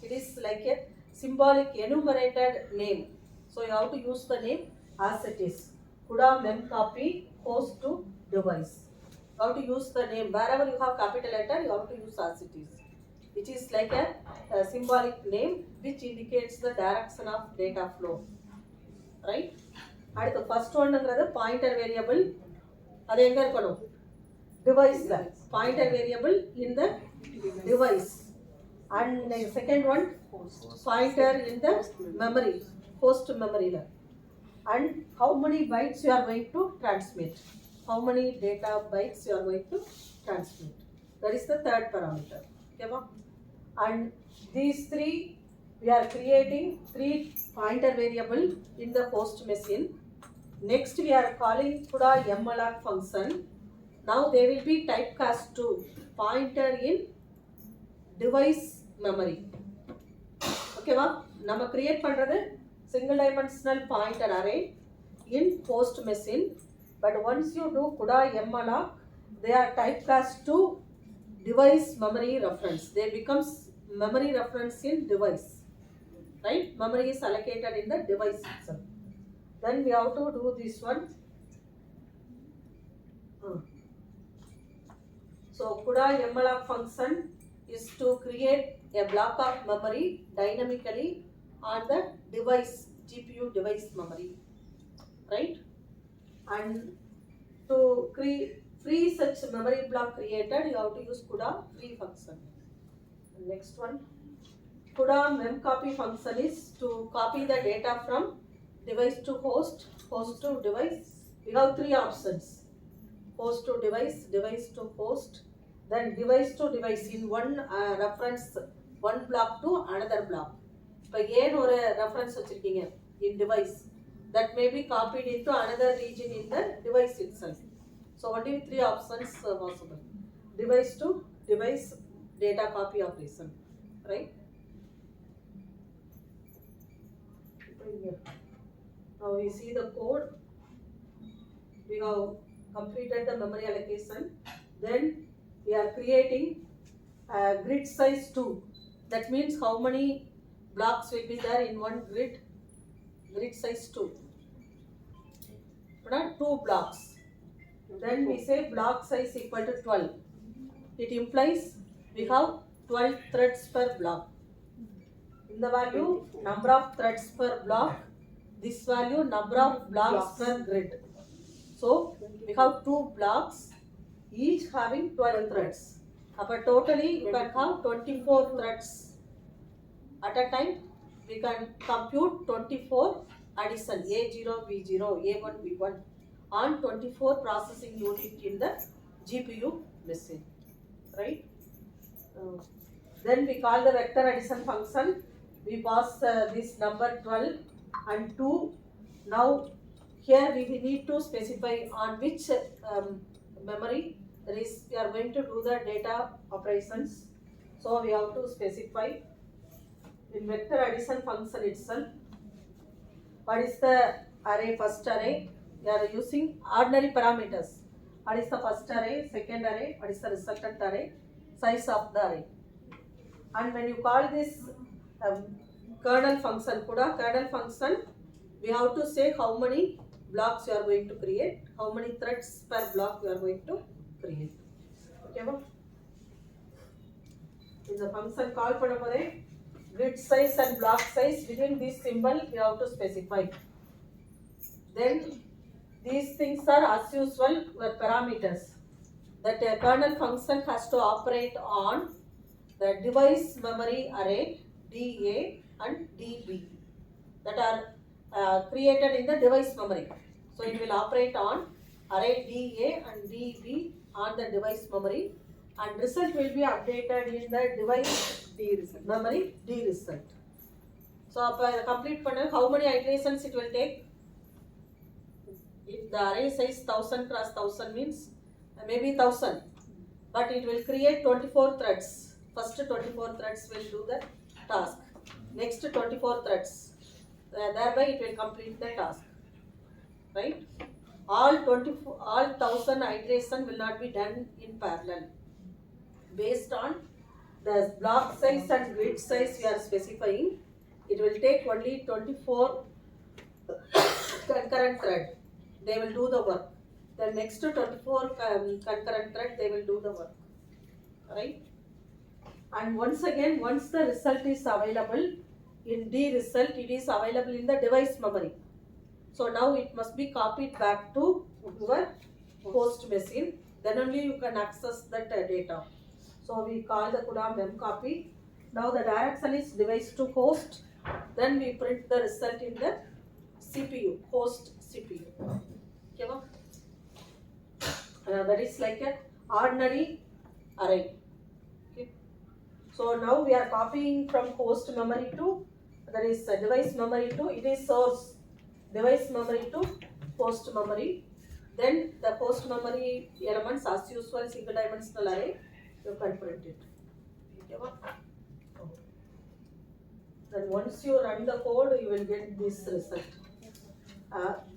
A: It is like a symbolic enumerated name. So you have to use the name as it is. CUDA mem copy host to device. You have to use the name. Wherever you have capital letter, you have to use as it is. It is like a symbolic name which indicates the direction of data flow, right? And the first one is pointer variable. That is device. Pointer variable in the device. And the second one, pointer in the memory, host memory. And how many bytes you are going to transmit. How many data bytes you are going to transmit. That is the third parameter. Okay, and these three, we are creating 3 pointer variable in the host machine. Next, we are calling CUDA malloc function. Now they will be typecast to pointer in device memory. Okay, va? Nama create pandrathu single dimensional pointer array in host machine. But once you do CUDA malloc, they are typecast to device memory reference. They becomes memory reference in device, right? Memory is allocated in the device itself. Then we have to do this one. So CUDA malloc function is to create a block of memory dynamically on the device, GPU device memory, right? And to free such memory block created, you have to use CUDA free function. Next one, CUDA memcopy function is to copy the data from device to host, host to device. We have three options: host to device, device to host, then device to device in one reference, one block to another block. இப்போ ஏன் ஒரு reference வச்சிருக்கீங்க in device, that may be copied into another region in the device itself. So only three options possible: device to device data copy operation, right? Now we see the code. We have completed the memory allocation. Then we are creating grid size 2. That means how many blocks will be there in one grid? Grid size 2. 2 blocks. Then we say block size equal to 12. It implies we have 12 threads per block. In the value, number of threads per block. This value, number of blocks per grid. So we have 2 blocks, each having 12 threads. But totally you can have 24 threads. At a time, we can compute 24 addition A0, B0, A1, B1 on 24 processing unit in the GPU machine, right? Then we call the vector addition function. We pass this number 12 and 2. Now here we need to specify on which memory we are going to do the data operations. So we have to specify in vector addition function itself. What is the array? First array, we are using ordinary parameters. What is the first array, second array, what is the resultant array, size of the array. And when you call this kernel function, CUDA kernel function, we have to say how many blocks you are going to create, how many threads per block you are going to create. Okay, ba? In the function call panapode, grid size and block size, within this symbol you have to specify. Then these things are as usual were parameters that a kernel function has to operate on the device memory array DA and DB that are created in the device memory. So it will operate on array DA and DB on the device memory, and result will be updated in the device D result, memory D result. So complete panna, how many iterations it will take? If the array size 1000 cross 1000 means maybe 1000, but it will create 24 threads. First 24 threads will do the task. Next 24 threads. Thereby it will complete the task, right? All 1000 iteration will not be done in parallel. Based on the block size and grid size we are specifying, it will take only 24 concurrent thread. They will do the work. The next 24 concurrent thread, they will do the work, right? And once again, once the result is available in D result, it is available in the device memory. So now it must be copied back to your host machine. Then only you can access that data. So we call the CUDA memcopy. Now the direction is device to host. Then we print the result in the CPU, host CPU. Okay, that is like an ordinary array. Okay. So now we are copying from host memory to, that is device memory to, it is source device memory to host memory. Then the host memory elements as usual single dimensional array, you can print it. Okay. Then once you run the code, you will get this result.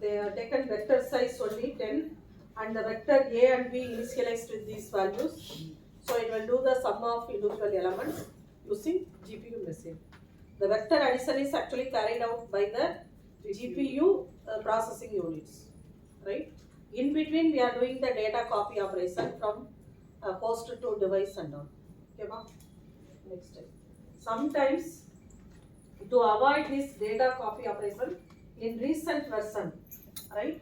A: They are taken vector size only 10. and the vector A and B initialized with these values. So it will do the sum of individual elements using GPU machine. The vector addition is actually carried out by the GPU processing units, right? In between, we are doing the data copy operation from host to device and all. Okay, ma'am? Next step. Sometimes, to avoid this data copy operation, in recent version, right?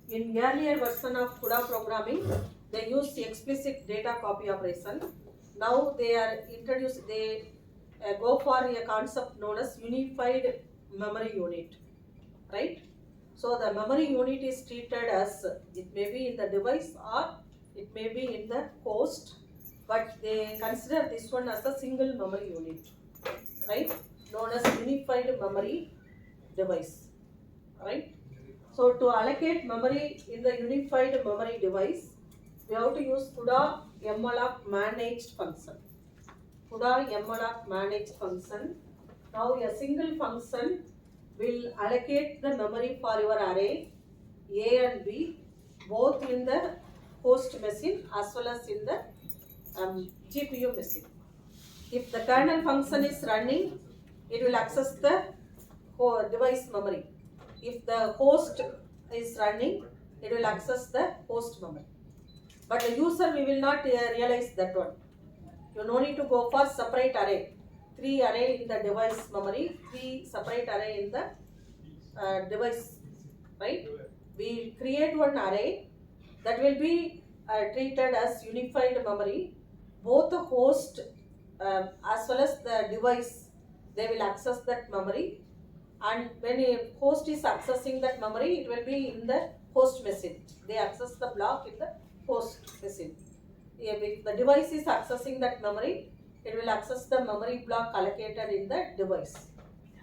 A: In earlier version of CUDA programming, they use explicit data copy operation. Now they are introduced, they go for a concept known as unified memory unit, right? So the memory unit is treated as, it may be in the device or it may be in the host, but they consider this one as a single memory unit, right? Known as unified memory device, right? So to allocate memory in the unified memory device, we have to use CUDA malloc managed function. CUDA malloc managed function. Now a single function will allocate the memory for your array A and B both in the host machine as well as in the GPU machine. If the kernel function is running, it will access the device memory. If the host is running, it will access the host memory. But the user, we will not realize that one. You no need to go for separate array. 3 array in the device memory, 3 separate array in the device, right? We create one array that will be treated as unified memory. Both the host as well as the device, they will access that memory. And when a host is accessing that memory, it will be in the host machine. They access the block in the host machine. If the device is accessing that memory, it will access the memory block allocated in the device,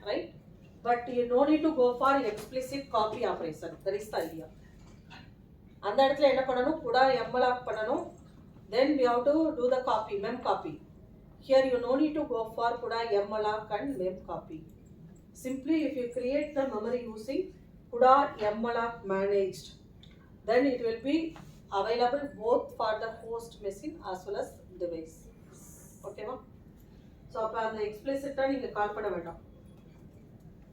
A: right? But you don't need to go for explicit copy operation. That is the idea. And that's CUDA malloc pananum. Then we have to do the copy, mem copy. Here you no need to go for CUDA malloc and mem copy. Simply if you create the memory using CUDA malloc managed, then it will be available both for the host machine as well as device. Okay, ma'am? So, the explicit you call panna.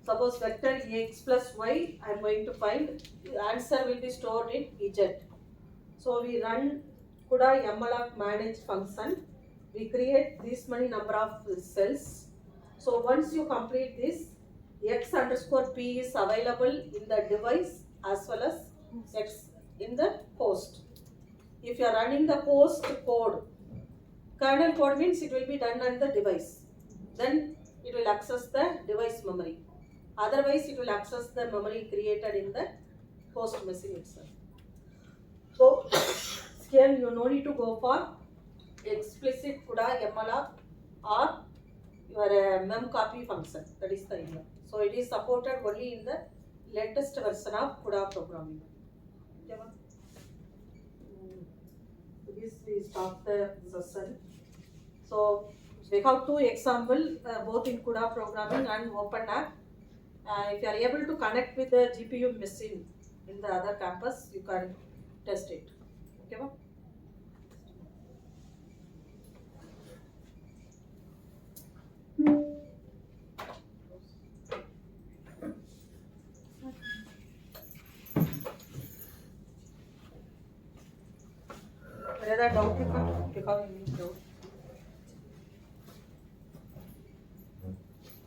A: Suppose vector x plus y, I am going to find, the answer will be stored in z. So, we run CUDA malloc manage function. We create this many number of cells. So, once you complete this, x underscore p is available in the device as well as x in the host. If you are running the host code, kernel code means it will be done on the device. Then it will access the device memory. Otherwise, it will access the memory created in the host machine itself. So, here you no need to go for explicit CUDA malloc or your mem copy function. That is the idea. So, it is supported only in the latest version of CUDA programming. Okay, this we start the session. So, we have 2 examples both in CUDA programming and OpenApp. If you are able to connect with the GPU machine in the other campus, you can test it. Okay, ma'am? Whether doubt you can pick up any doubt.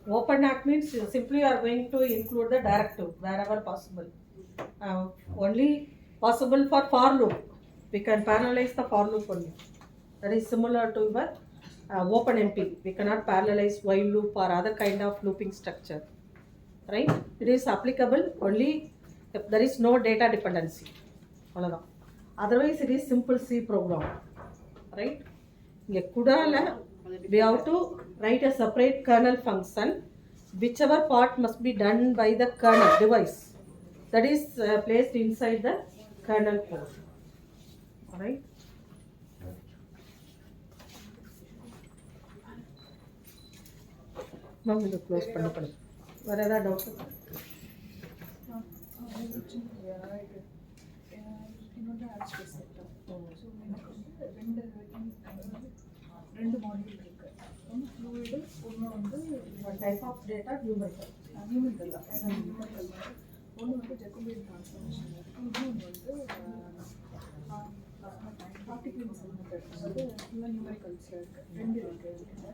A: OpenApp means simply you are going to include the directive wherever possible. Only possible for loop. We can parallelize the for loop only. That is similar to your OpenMP. We cannot parallelize while loop or other kind of looping structure. Right? It is applicable only if there is no data dependency. Otherwise, it is simple C program. Right? CUDA, we have to write a separate kernel function. Whichever part must be done by the kernel device, that is placed inside the kernel code. Alright. Now we will close. What are the doubts?
C: இன்னொன்று ஆர்ச் sector. So எனக்கு வந்து ரெண்டு module இருக்கு. ஒன்று fluid, ஒன்று வந்து
A: type of data numerical.
C: Numerical தான். நியூமெரிக்கல் வந்து ஒன்று வந்து ஜெகோபியன் ட்ரான்ஸ்ஃபர்மேஷன் இருக்குது, இன்னொன்று வந்து ஆர்டிகல் மெத்தட் வந்து ஃபுல்லாக நியூமெரிக்கல்ஸ் இருக்குது. ரெண்டு இருக்குது என்கிட்ட.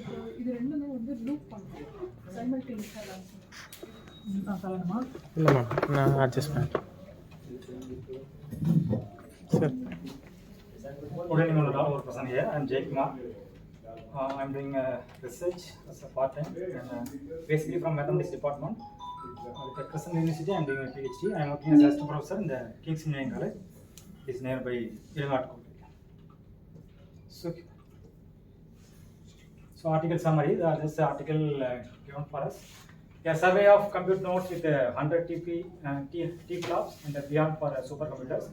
C: இப்போ இது ரெண்டுமே வந்து லூப் பண்ணுறோம் சைமல்டேனியஸாக லேர்ன் பண்ணுறோம். சொல்லணுமா?
D: இல்லை மேம், நான் அட்ஜஸ்ட் பண்ணிட்டேன். சரி.
E: Good evening, all. Our person here. I'm Jay Kumar. I'm doing research as a part-time, and basically from mathematics department. At Crescent University, I'm doing a PhD. I'm working as assistant professor in the King's Engineering College. It's nearby Irnat. So article summary. This article given for us. A survey of compute nodes with 100 T-flops and beyond for supercomputers.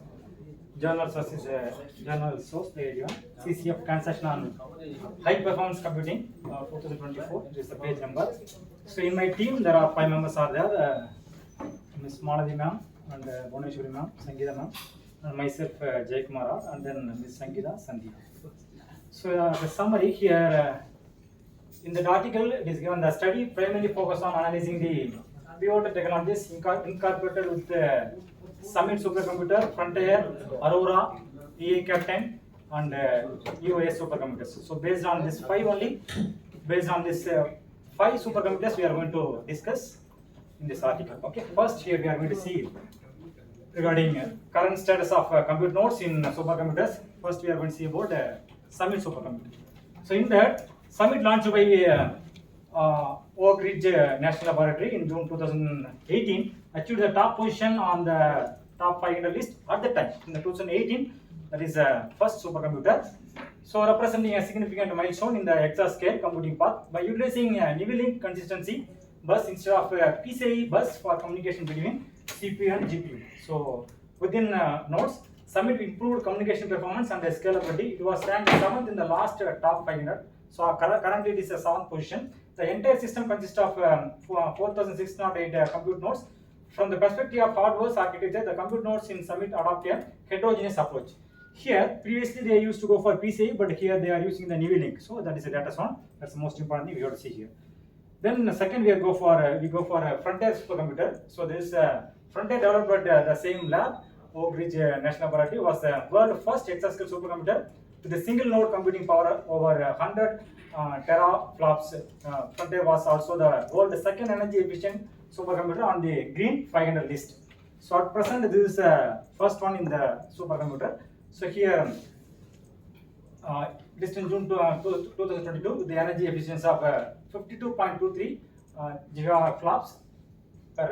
E: Journal source is journal source they given. CCF transaction on high performance computing 2024. This is the page number. So in my team there are 5 members are there. Ms. Maladi ma'am and Boneshwari ma'am, Sangeeta ma'am, and myself Jay Kumar, and then Ms. Sangeeta Sandeep. So the summary here. In the article, it is given the study primarily focused on analyzing the pivotal technologies incorporated with the Summit supercomputer, Frontier, Aurora, EA Captain, and EOS supercomputers. So based on this 5 only, based on this 5 supercomputers, we are going to discuss in this article. Okay, first here we are going to see regarding current status of compute nodes in supercomputers. First we are going to see about Summit supercomputer. So in that, Summit launched by Oak Ridge National Laboratory in June 2018, achieved the top position on the top 500 list at the time. In the 2018, that is first supercomputer. So representing a significant milestone in the exascale computing path by utilizing NVLink consistency bus instead of PCIe bus for communication between CPU and GPU. So within nodes, Summit improved communication performance and scalability. It was ranked 7th in the last top 500. So currently it is a 7th position. The entire system consists of 4,608 compute nodes. From the perspective of hardware architecture, the compute nodes in Summit adopt a heterogeneous approach. Here, previously they used to go for PCI, but here they are using the NVLink. So that is a data zone. That's the most important thing we have to see here. Then second we go for a Frontier supercomputer. So this Frontier developed at the same lab, Oak Ridge National Laboratory, was the world's first exascale supercomputer with a single node computing power over 100 teraflops. Frontier was also the world's second energy efficient supercomputer on the Green 500 list. So at present this is first one in the supercomputer. So here list in June 2022 with the energy efficiency of 52.23 gigaflops per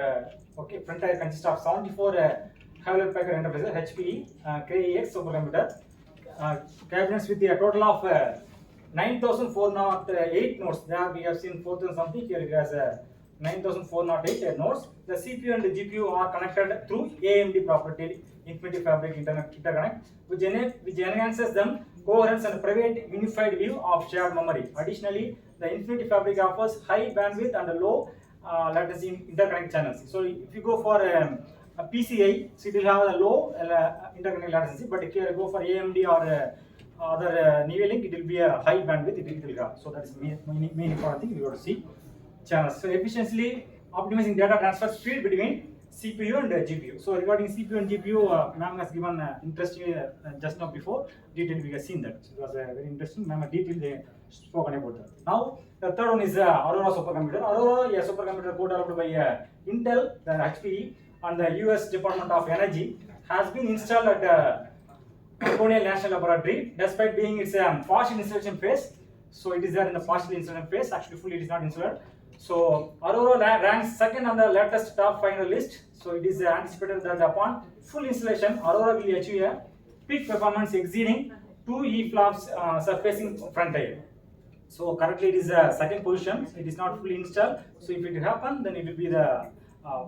E: okay. Frontier consists of 74 Hewlett Packard Enterprise HPE KEX supercomputer cabinets with a total of 9,408 nodes. There we have seen 4,000 something. Here it has 9,408 nodes. The CPU and the GPU are connected through AMD proprietary Infinity Fabric interconnect, which enhances them coherence and private unified view of shared memory. Additionally, the Infinity Fabric offers high bandwidth and low latency interconnect channels. So if you go for a PCI, so it will have a low interconnect latency, but if you go for AMD or other NVLink, it will be a high bandwidth. It will have. So that is main important thing we have to see. Channels. So efficiently optimizing data transfer speed between CPU and GPU. So regarding CPU and GPU, ma'am has given interesting just now before detail we have seen that. So it was very interesting. Ma'am detail they spoken about that. Now the third one is Aurora supercomputer. Aurora, a supercomputer co-developed by Intel, the HPE, and the US Department of Energy, has been installed at Cornell National Laboratory. Despite being its partial installation phase, so it is there in the partial installation phase. Actually, fully it is not installed. So Aurora ranks second on the latest top 500 list. So it is anticipated that upon full installation, Aurora will achieve a peak performance exceeding 2 E-flops surfacing Frontier. So currently it is second position. It is not fully installed. So if it happen, then it will be the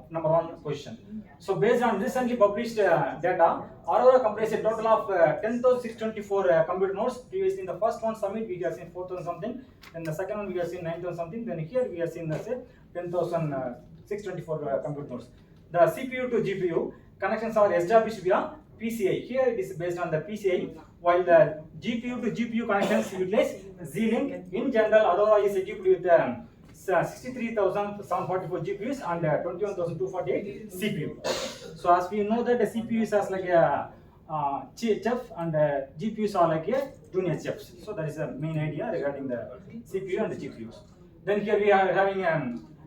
E: number 1 position. So based on recently published data, Aurora comprises a total of 10,624 compute nodes. Previously in the first one Summit we have seen 4,000 something, then the second one we have seen 9,000 something, then here we have seen the say 10,624 compute nodes. The CPU to GPU connections are established via PCI. Here it is based on the PCI, while the GPU to GPU connections utilize Z-Link. In general, Aurora is equipped with 63,744 GPUs and 21,248 CPU. So as we know that the CPU is as like a chef and GPUs are like a junior chefs. So that is the main idea regarding the CPU and the GPUs. Then here we are having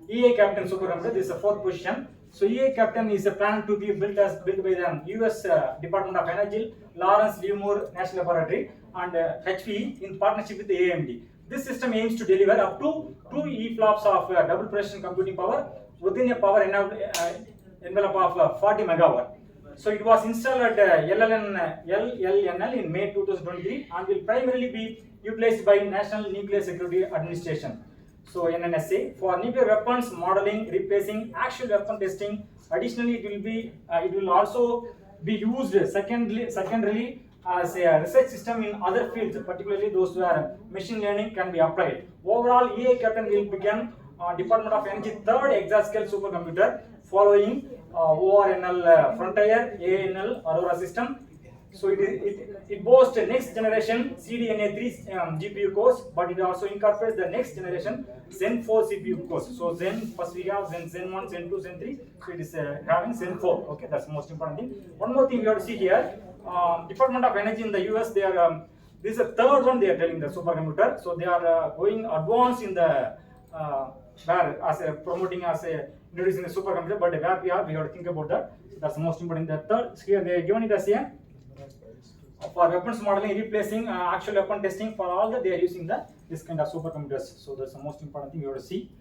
E: EA Captain supercomputer. This is the fourth position. So EA Captain is a plan to be built by the US Department of Energy, Lawrence Livermore National Laboratory, and HPE in partnership with AMD. This system aims to deliver up to 2 EFLOPS of double precision computing power within a power envelope of 40 megawatt. So it was installed at LLNL in May 2023 and will primarily be utilized by National Nuclear Security Administration. So NNSA for nuclear weapons modeling, replacing actual weapon testing. Additionally, it will also be used secondarily as a research system in other fields, particularly those where machine learning can be applied. Overall, EA Captain will become Department of Energy third exascale supercomputer following ORNL Frontier, ANL Aurora system. So it boasts next generation CDNA3 GPU cores, but it also incorporates the next generation Zen 4 CPU cores. So Zen, first we have Zen 1, Zen 2, Zen 3. So it is having Zen 4. Okay, that's the most important thing. One more thing we have to see here. Department of Energy in the US, they are this is the third one they are telling the supercomputer. So they are going advanced in the where as a promoting as a introducing the supercomputer. But where we have to think about that. So that's the most important. The third here they are given it as a for weapons modeling, replacing actual weapon testing. For all that they are using this kind of supercomputers. So that's the most important thing you have to see.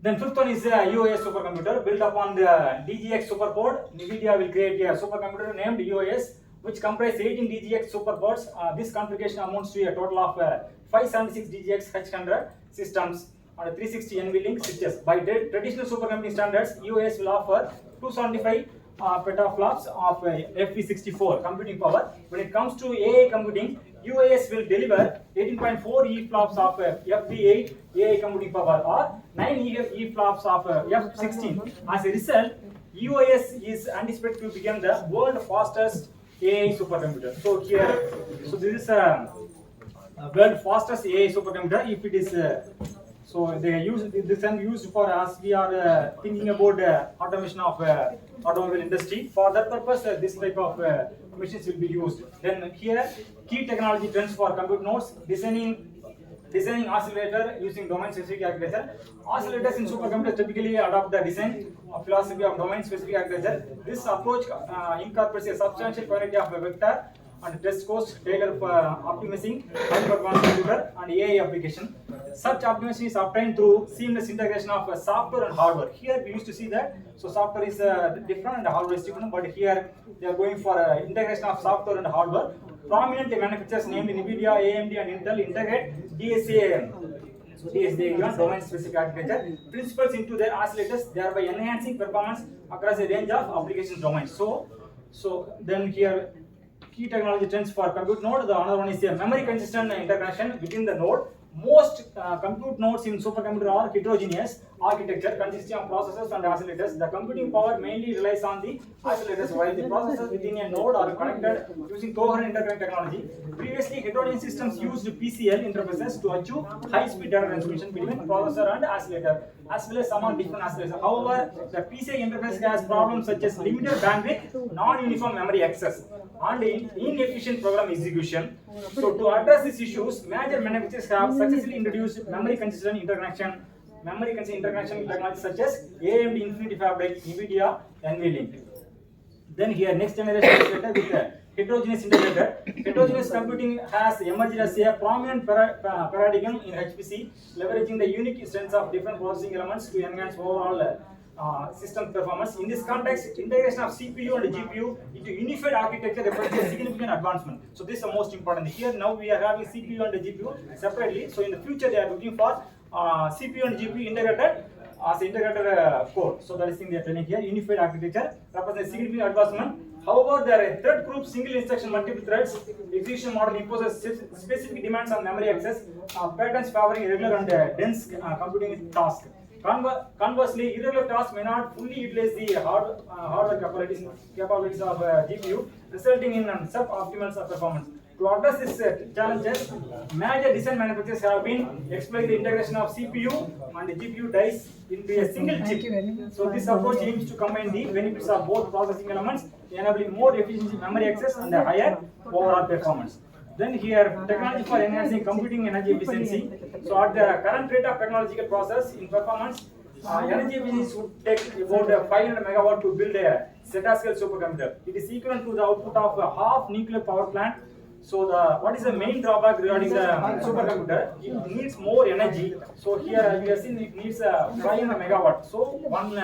E: Then fifth one is a UAS supercomputer built upon the DGX superboard. NVIDIA will create a supercomputer named UAS, which comprises 18 DGX superboards. This configuration amounts to a total of 576 DGX H100 systems and 360 NVLink switches. By traditional supercomputing standards, UAS will offer 275 petaflops of FP64 computing power. When it comes to AI computing, UAS will deliver 18.4 EFLOPS of FP8 AI computing power or 9 EFLOPS of F16. As a result, UAS is anticipated to become the world's fastest AI supercomputer. So here, so this is a world fastest AI supercomputer. If it is so they use this and used for as we are thinking about automation of automobile industry. For that purpose, this type of machines will be used. Then here, key technology trends for compute nodes: designing oscillator using domain-specific architecture. Oscillators in supercomputers typically adopt the design philosophy of domain-specific architecture. This approach incorporates a substantial variety of vector and test codes tailored for optimizing high-performance computer and AI application. Such optimization is obtained through seamless integration of software and hardware. Here we used to see that. So software is different and hardware is different, but here they are going for integration of software and hardware. Prominent manufacturers named NVIDIA, AMD, and Intel integrate DSA. So DSA domain-specific architecture principles into their oscillators, thereby enhancing performance across a range of application domains. So then here, key technology trends for compute node. The another one is a memory consistent interconnection within the node. Most compute nodes in supercomputer are heterogeneous architecture consisting of processors and oscillators. The computing power mainly relies on the oscillators, while the processors within a node are connected using coherent interconnect technology. Previously, heterogeneous systems used PCL interfaces to achieve high-speed data transmission between processor and oscillator, as well as some on different oscillators. However, the PCI interface has problems such as limited bandwidth, non-uniform memory access, and inefficient program execution. So, to address these issues, major manufacturers have successfully introduced memory consistent interconnection technologies such as AMD Infinity Fabric, NVIDIA, NVLink. Then here, next generation oscillator with heterogeneous integrator. Heterogeneous computing has emerged as a prominent paradigm in HPC, leveraging the unique strengths of different processing elements to enhance overall system performance. In this context, integration of CPU and GPU into unified architecture represents a significant advancement. So this is the most important. Here now we are having CPU and GPU separately. So in the future they are looking for CPU and GPU integrated as integrated core. So that is thing they are telling here. Unified architecture represents a significant advancement. However, there are thread group, single instruction, multiple threads. Execution model imposes specific demands on memory access. Patterns favoring regular and dense computing tasks. Conversely, irregular tasks may not fully utilize the hardware capabilities of GPU, resulting in suboptimal performance. To address these challenges, major design manufacturers have been exploring the integration of CPU and GPU dies into a single chip. So this approach aims to combine the benefits of both processing elements, enabling more efficient memory access and a higher overall performance. Then here, technology for enhancing computing energy efficiency. So at the current rate of technological process in performance, energy efficiency would take about 500 megawatt to build a Zetascale supercomputer. It is equivalent to the output of a half nuclear power plant. So what is the main drawback regarding the supercomputer? It needs more energy. So here we have seen it needs 500 megawatt. So one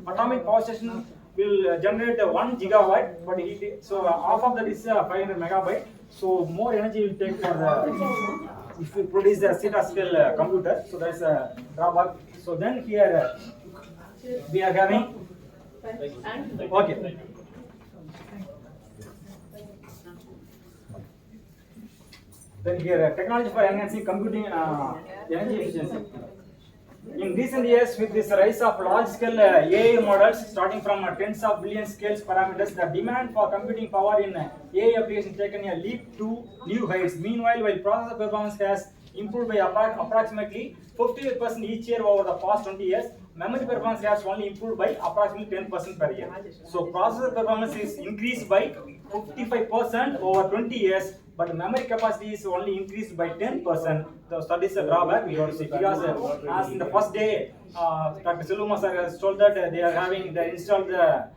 E: atomic power station will generate 1 gigawatt, but half of that is 500 megabyte. So more energy will take for the if you produce a Zetascale computer. So that's a drawback. So then here we are having okay. Then here, technology for enhancing computing energy efficiency. In recent years, with this rise of large-scale AI models starting from tens of billion scales parameters, the demand for computing power in AI applications taken a leap to new heights. Meanwhile, while processor performance has improved by approximately 50% each year over the past 20 years, memory performance has only improved by approximately 10% per year. So processor performance is increased by 55% over 20 years, but memory capacity is only increased by 10%. So that is a drawback we have to see, because as in the first day, Dr. Siluma sir has told that they installed the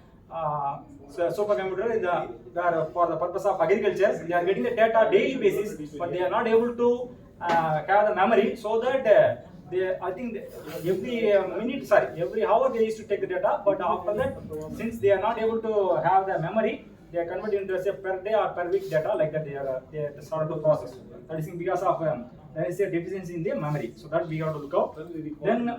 E: supercomputer for the purpose of agriculture. They are getting the data daily basis, but they are not able to have the memory, so that I think every hour they used to take the data, but after that, since they are not able to have the memory, they are converted into say per day or per week data, like that they started to process. That is because of there is a deficiency in the memory, so that we have to look out. Then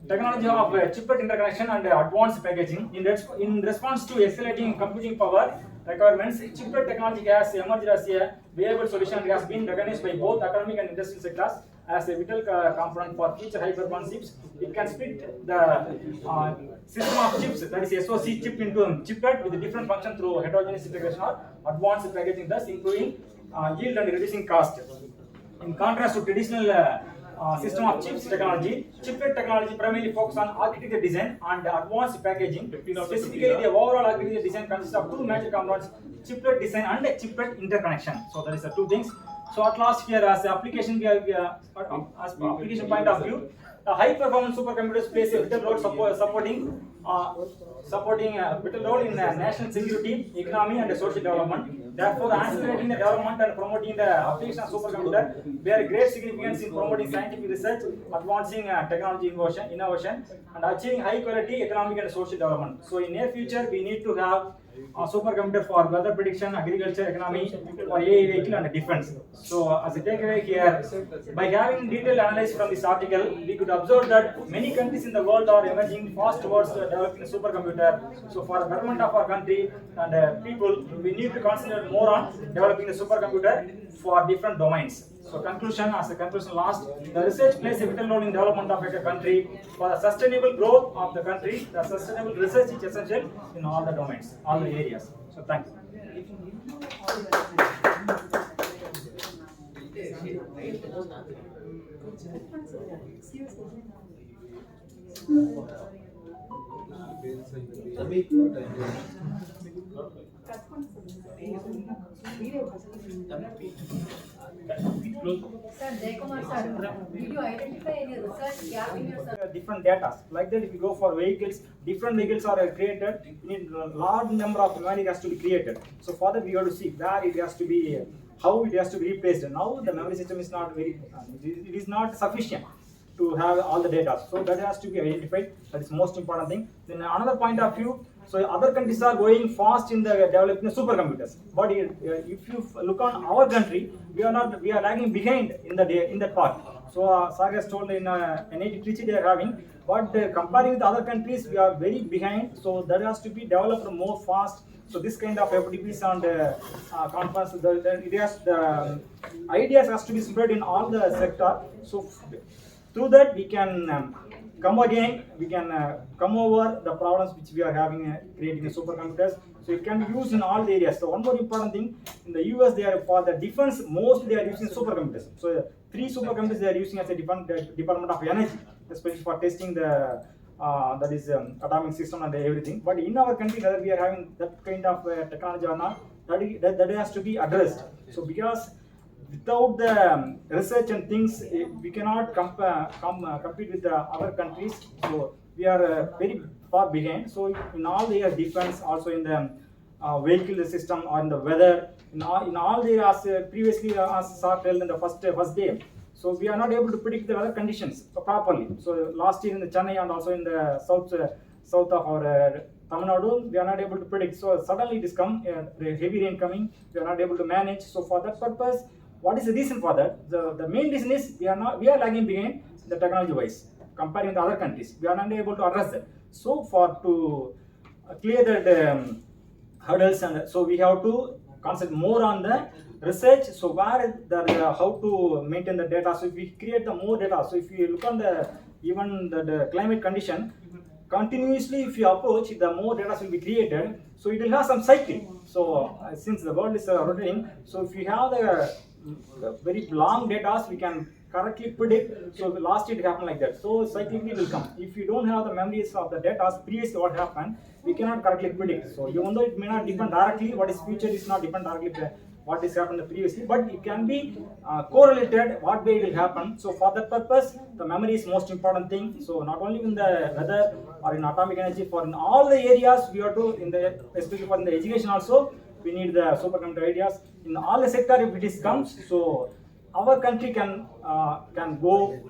E: technology of chiplet interconnection and advanced packaging. In response to escalating computing power requirements, chiplet technology has emerged as a viable solution and has been recognized by both academic and industrial sectors as a vital component for future high-performance chips. It can split the system of chips, that is SoC chip, into a chiplet with different function through heterogeneous integration or advanced packaging, thus improving yield and reducing cost. In contrast to traditional system of chips technology, chiplet technology primarily focuses on architecture design and advanced packaging. Specifically, the overall architecture design consists of two major components: chiplet design and chiplet interconnection. So that is the two things. So at last here, as application application point of view, high performance supercomputers plays a vital role supporting a vital role in national security, economy, and social development. Therefore, accelerating the development and promoting the application of supercomputer bear great significance in promoting scientific research, advancing technology innovation, and achieving high quality economic and social development. So in near future, we need to have a supercomputer for weather prediction, agriculture, economy, for AI, vehicle, and defense. So as a takeaway here, by having detailed analysis from this article, we could observe that many countries in the world are emerging fast towards developing a supercomputer. So for the betterment of our country and people, we need to concentrate more on developing a supercomputer for different domains. So as a conclusion last, the research plays a vital role in development of a country. For the sustainable growth of the country, the sustainable research is essential in all the domains, all the areas. So thanks.
F: Sir, Jaykumar sir, did you identify any research gap in your survey?
E: Different data. Like that, if you go for vehicles, different vehicles are created. In a large number of memory has to be created. So for that, we have to see where it has to be, how it has to be replaced. Now the memory system is not it is not sufficient to have all the data. So that has to be identified. That is most important thing. Then another point of view. So other countries are going fast in the developing the supercomputers. But if you look on our country, we are lagging behind in that part. So Sir has told in NIT Trichy they are having, but comparing with other countries, we are very behind. So that has to be developed more fast. So this kind of FDPs and conference, the ideas has to be spread in all the sector. So through that we can come again, we can come over the problems which we are having creating supercomputers. So it can be used in all the areas. So one more important thing, in the US they are for the defense, most they are using supercomputers. So 3 supercomputers they are using as a Department of Energy, especially for testing the that is atomic system and everything. But in our country, whether we are having that kind of technology or not, that has to be addressed. So because without the research and things, we cannot compete with the other countries. So we are very far behind. So in all the defense, also in the vehicle system or in the weather, in all the areas, previously as Sir told in the first day. So we are not able to predict the weather conditions properly. So last year in the Chennai and also in the south of our Tamil Nadu, we are not able to predict. So suddenly it is come, heavy rain coming, we are not able to manage. So for that purpose, what is the reason for that? The main reason is we are lagging behind the technology wise comparing with other countries. We are not able to address that. So to clear that hurdles, and so we have to concentrate more on the research. So where how to maintain the data. So if we create the more data, so if you look on even the climate condition, continuously if you approach, the more data will be created. So it will have some cycling. So since the world is rotating, so if you have the very long data, we can correctly predict. So last year it happened like that. So cyclically will come. If you don't have the memories of the data, previously what happened, we cannot correctly predict. So even though it may not depend directly, what is future is not depend directly what is happened previously, but it can be correlated what way it will happen. So for that purpose, the memory is most important thing. So not only in the weather or in atomic energy, for in all the areas we are to, in the especially for in the education also, we need the supercomputer ideas in all the sector. If it is comes, so our country can go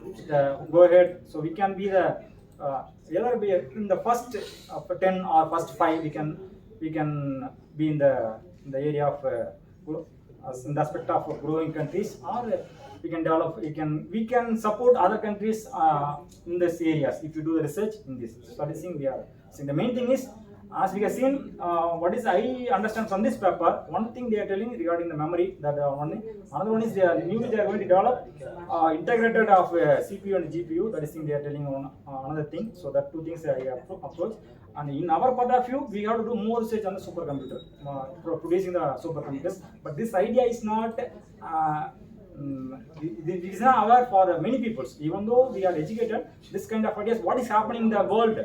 E: ahead. So we can be the either be in the first 10 or first 5. We can be in the area of in the aspect of growing countries, or we can develop. We can support other countries in these areas if you do the research in this. So this thing we are saying. The main thing is, as we have seen, what is I understand from this paper, one thing they are telling regarding the memory, that another one is they are going to develop integrated of CPU and GPU. That is thing they are telling on another thing. So that 2 things I approach. And in our point of view, we have to do more research on the supercomputer, producing the supercomputers. But this idea is not. It is not aware for many people. Even though we are educated, this kind of ideas, what is happening in the world,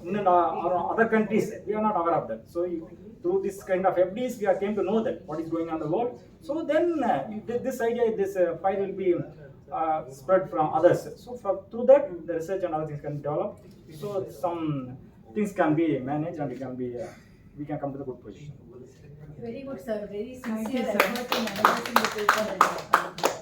E: in other countries, we are not aware of that. So through this kind of FDs, we are came to know that what is going on in the world. So then this idea, this file will be spread from others. So through that, the research and other things can be developed. So some things can be managed, and we can come to the good position.
F: Very good, sir. Very sincere effort in analyzing the paper.